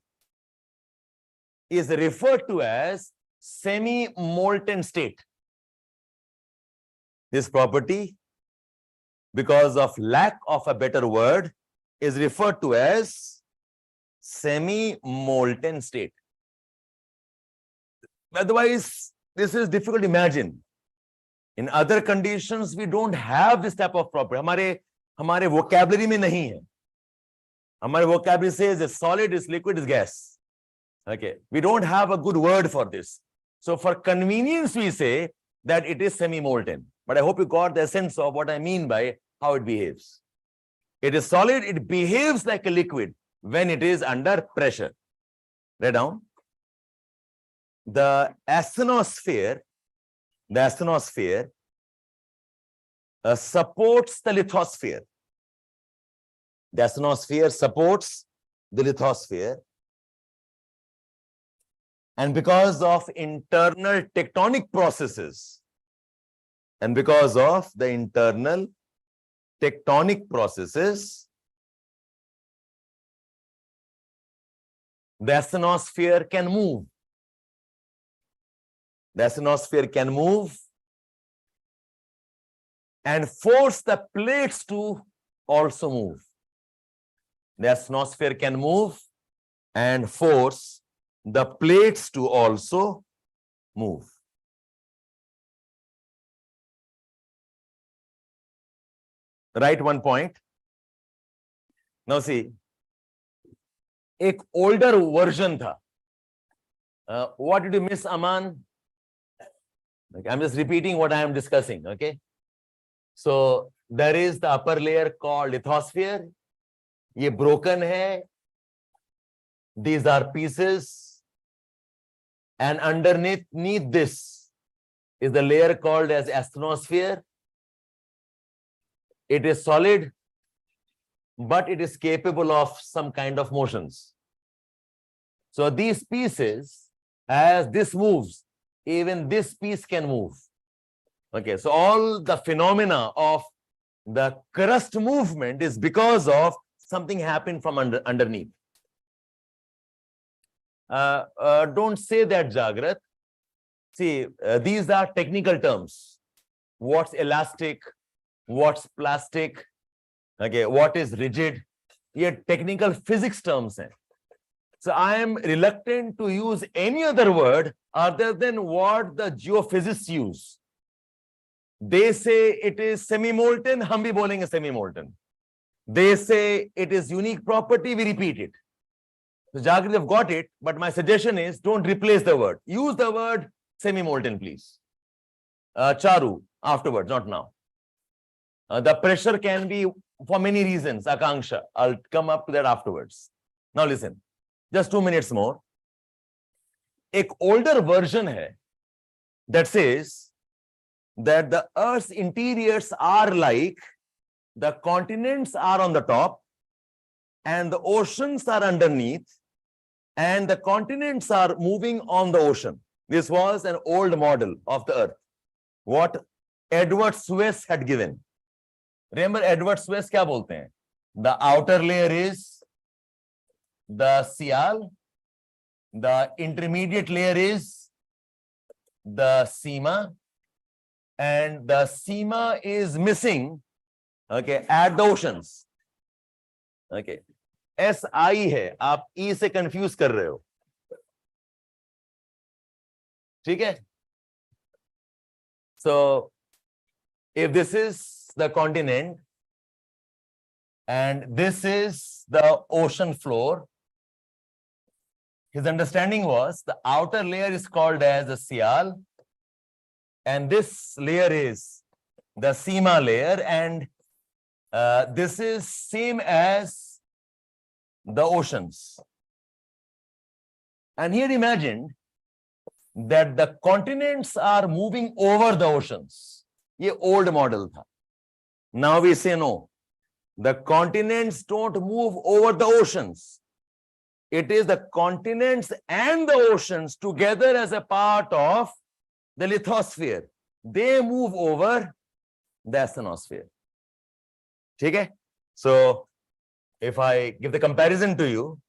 A: is referred to as semi-molten state. This property, because of lack of a better word, is referred to as semi-molten state. Otherwise, this is difficult to imagine. In other conditions, we don't have this type of property. हमारे vocabulary में नहीं है. हमारे vocabulary says it's solid, it's liquid, it's gas. Okay, we don't have a good word for this. So for convenience, we say that it is semi-molten. But I hope you got the sense of what I mean by how it behaves. It is solid, it behaves like a liquid when it is under pressure. Write down. The asthenosphere supports the lithosphere. The asthenosphere supports the lithosphere. And because of internal tectonic processes, the asthenosphere can move. The asthenosphere can move and force the plates to also move. The asthenosphere can move and force the plates to also move. Write one point. Now see, एक older version था. What did you miss, Aman? Okay, I'm just repeating what I am discussing. Okay. So there is the upper layer called lithosphere. ये broken है. These are pieces. And underneath this is the layer called as asthenosphere. It is solid, but it is capable of some kind of motions. So these pieces, as this moves, even this piece can move. Okay, so all the phenomena of the crust movement is because of something happened from underneath. Don't say that, Jagrat. See, these are technical terms. What's elastic? What's plastic? Okay, what is rigid? Ye technical physics terms hai. So I am reluctant to use any other word other than what the geophysicists use. They say it is semi-molten, hum bhi bolenge semi-molten. They say it is unique property, we repeat it. So Jagrat have got it, but my suggestion is don't replace the word. Use the word semi-molten, please. Charu, afterwards, not now. The pressure can be for many reasons, Akanksha. I'll come up to that afterwards. Now listen, just 2 minutes more. Ek older version hai that says that the Earth's interiors are like the continents are on the top and the oceans are underneath and the continents are moving on the ocean. This was an old model of the Earth, what Edward Swiss had given. Remember Edward Swiss क्या बोलते हैं? The outer layer is the Sial, the intermediate layer is the Sima, and the Sima is missing, okay, at the oceans. Okay, SI है, आप E से confuse कर रहे हो, ठीक है? So if this is the continent and this is the ocean floor, his understanding was the outer layer is called as the Sial and this layer is the Sima layer, and this is same as the oceans. And he had imagined that the continents are moving over the oceans. ये old model था. Now we say no. The continents don't move over the oceans. It is the continents and the oceans together as a part of the lithosphere. They move over the asthenosphere. Okay? So, if I give the comparison to you,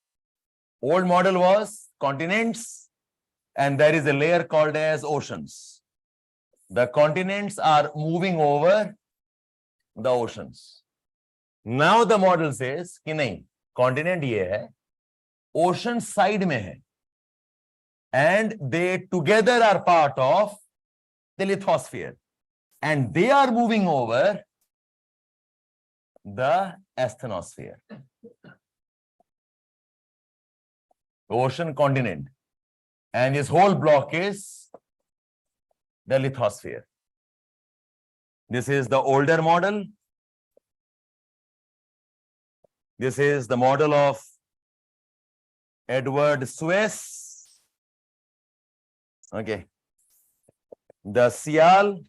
A: old model was continents and there is a layer called as oceans. The continents are moving over the oceans. Now the model says कि नहीं, continent ये है, ocean side में है, and they together are part of the lithosphere and they are moving over the asthenosphere. Ocean continent, and this whole block is the lithosphere. This is the older model. This is the model of Edward Swiss. Okay. The Sial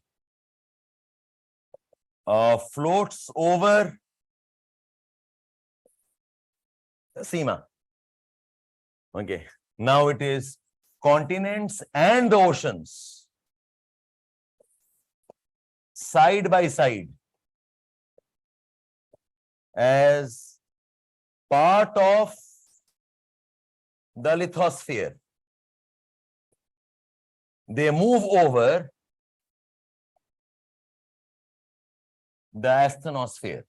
A: floats over the Sima. Okay. Now it is continents and the oceans side by side as part of the lithosphere. They move over the asthenosphere.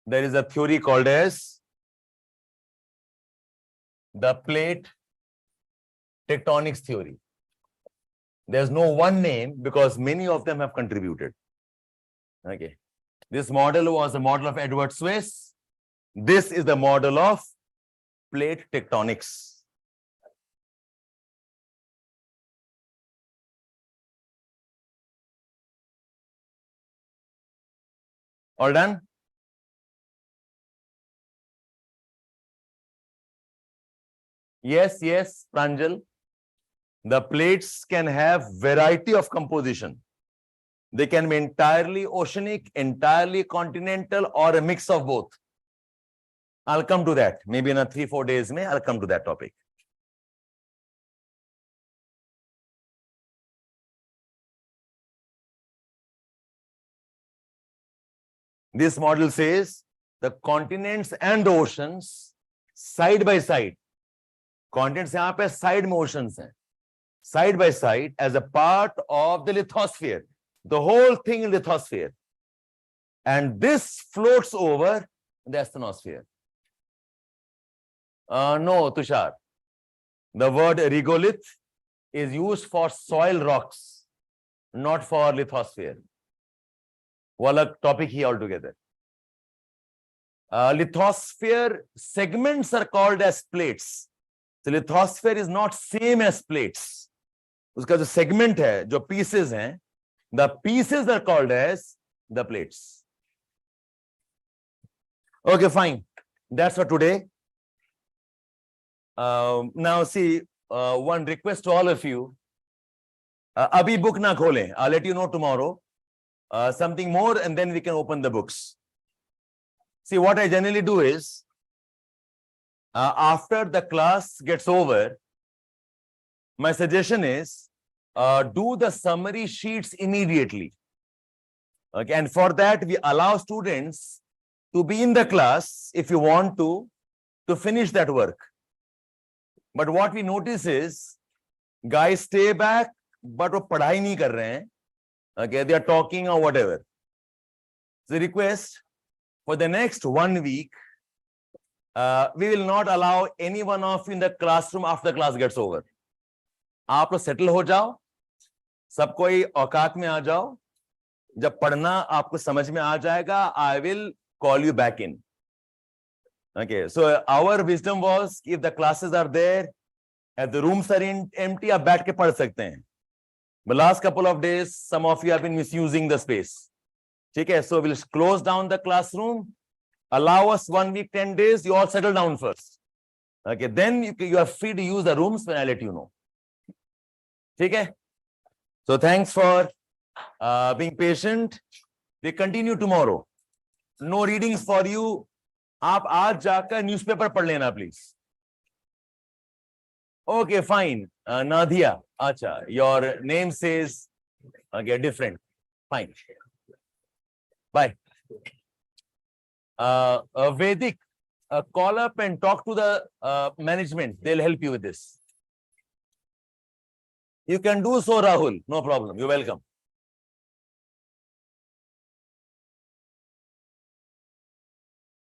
A: There is a theory called as the plate tectonics theory. There's no one name because many of them have contributed. Okay. This model was a model of Edward Swiss. This is the model of plate tectonics. All done? Yes, yes, Pranjal. The plates can have variety of composition. They can be entirely oceanic, entirely continental, or a mix of both. I'll come to that. Maybe in 3-4 days, I'll come to that topic. This model says the continents and the oceans side by side. Continents यहाँ पे side में oceans हैं. Side by side as a part of the lithosphere. The whole thing in lithosphere. And this floats over the asthenosphere. No, Tushar. The word regolith is used for soil rocks, not for lithosphere. वो अलग topic he altogether. Lithosphere segments are called as plates. The lithosphere is not same as plates. उसका जो segment है, जो pieces हैं, the pieces are called as the plates. Okay, fine. That's for today. Now see, one request to all of you. Abhi book na khole. I'll let you know tomorrow. Something more, and then we can open the books. See, what I generally do is, after the class gets over, my suggestion is, do the summary sheets immediately. Okay, and for that, we allow students to be in the class if you want to finish that work. But what we notice is, guys stay back, but वो पढ़ाई नहीं कर रहे हैं. Okay, they are talking or whatever. The request for the next 1 week, we will not allow any one of you in the classroom after the class gets over. आप लोग settle हो जाओ, सब कोई औकात में आ जाओ. जब पढ़ना आपको समझ में आ जाएगा, I will call you back in. Okay, so our wisdom was, if the classes are there, if the rooms are empty, आप बैठ के पढ़ सकते हैं. The last couple of days, some of you have been misusing the space. Okay, so we'll close down the classroom. Allow us 1 week, 10 days. You all settle down first. Okay, then you are free to use the rooms when I let you know. Okay. So thanks for being patient. We continue tomorrow. No readings for you. आप आज जाकर newspaper पढ़ लेना, please. Okay, fine. Nadia, acha, your name says okay, different. Fine. Bye. Vedic, call up and talk to the management. They'll help you with this. You can do so, Rahul. No problem. You're welcome.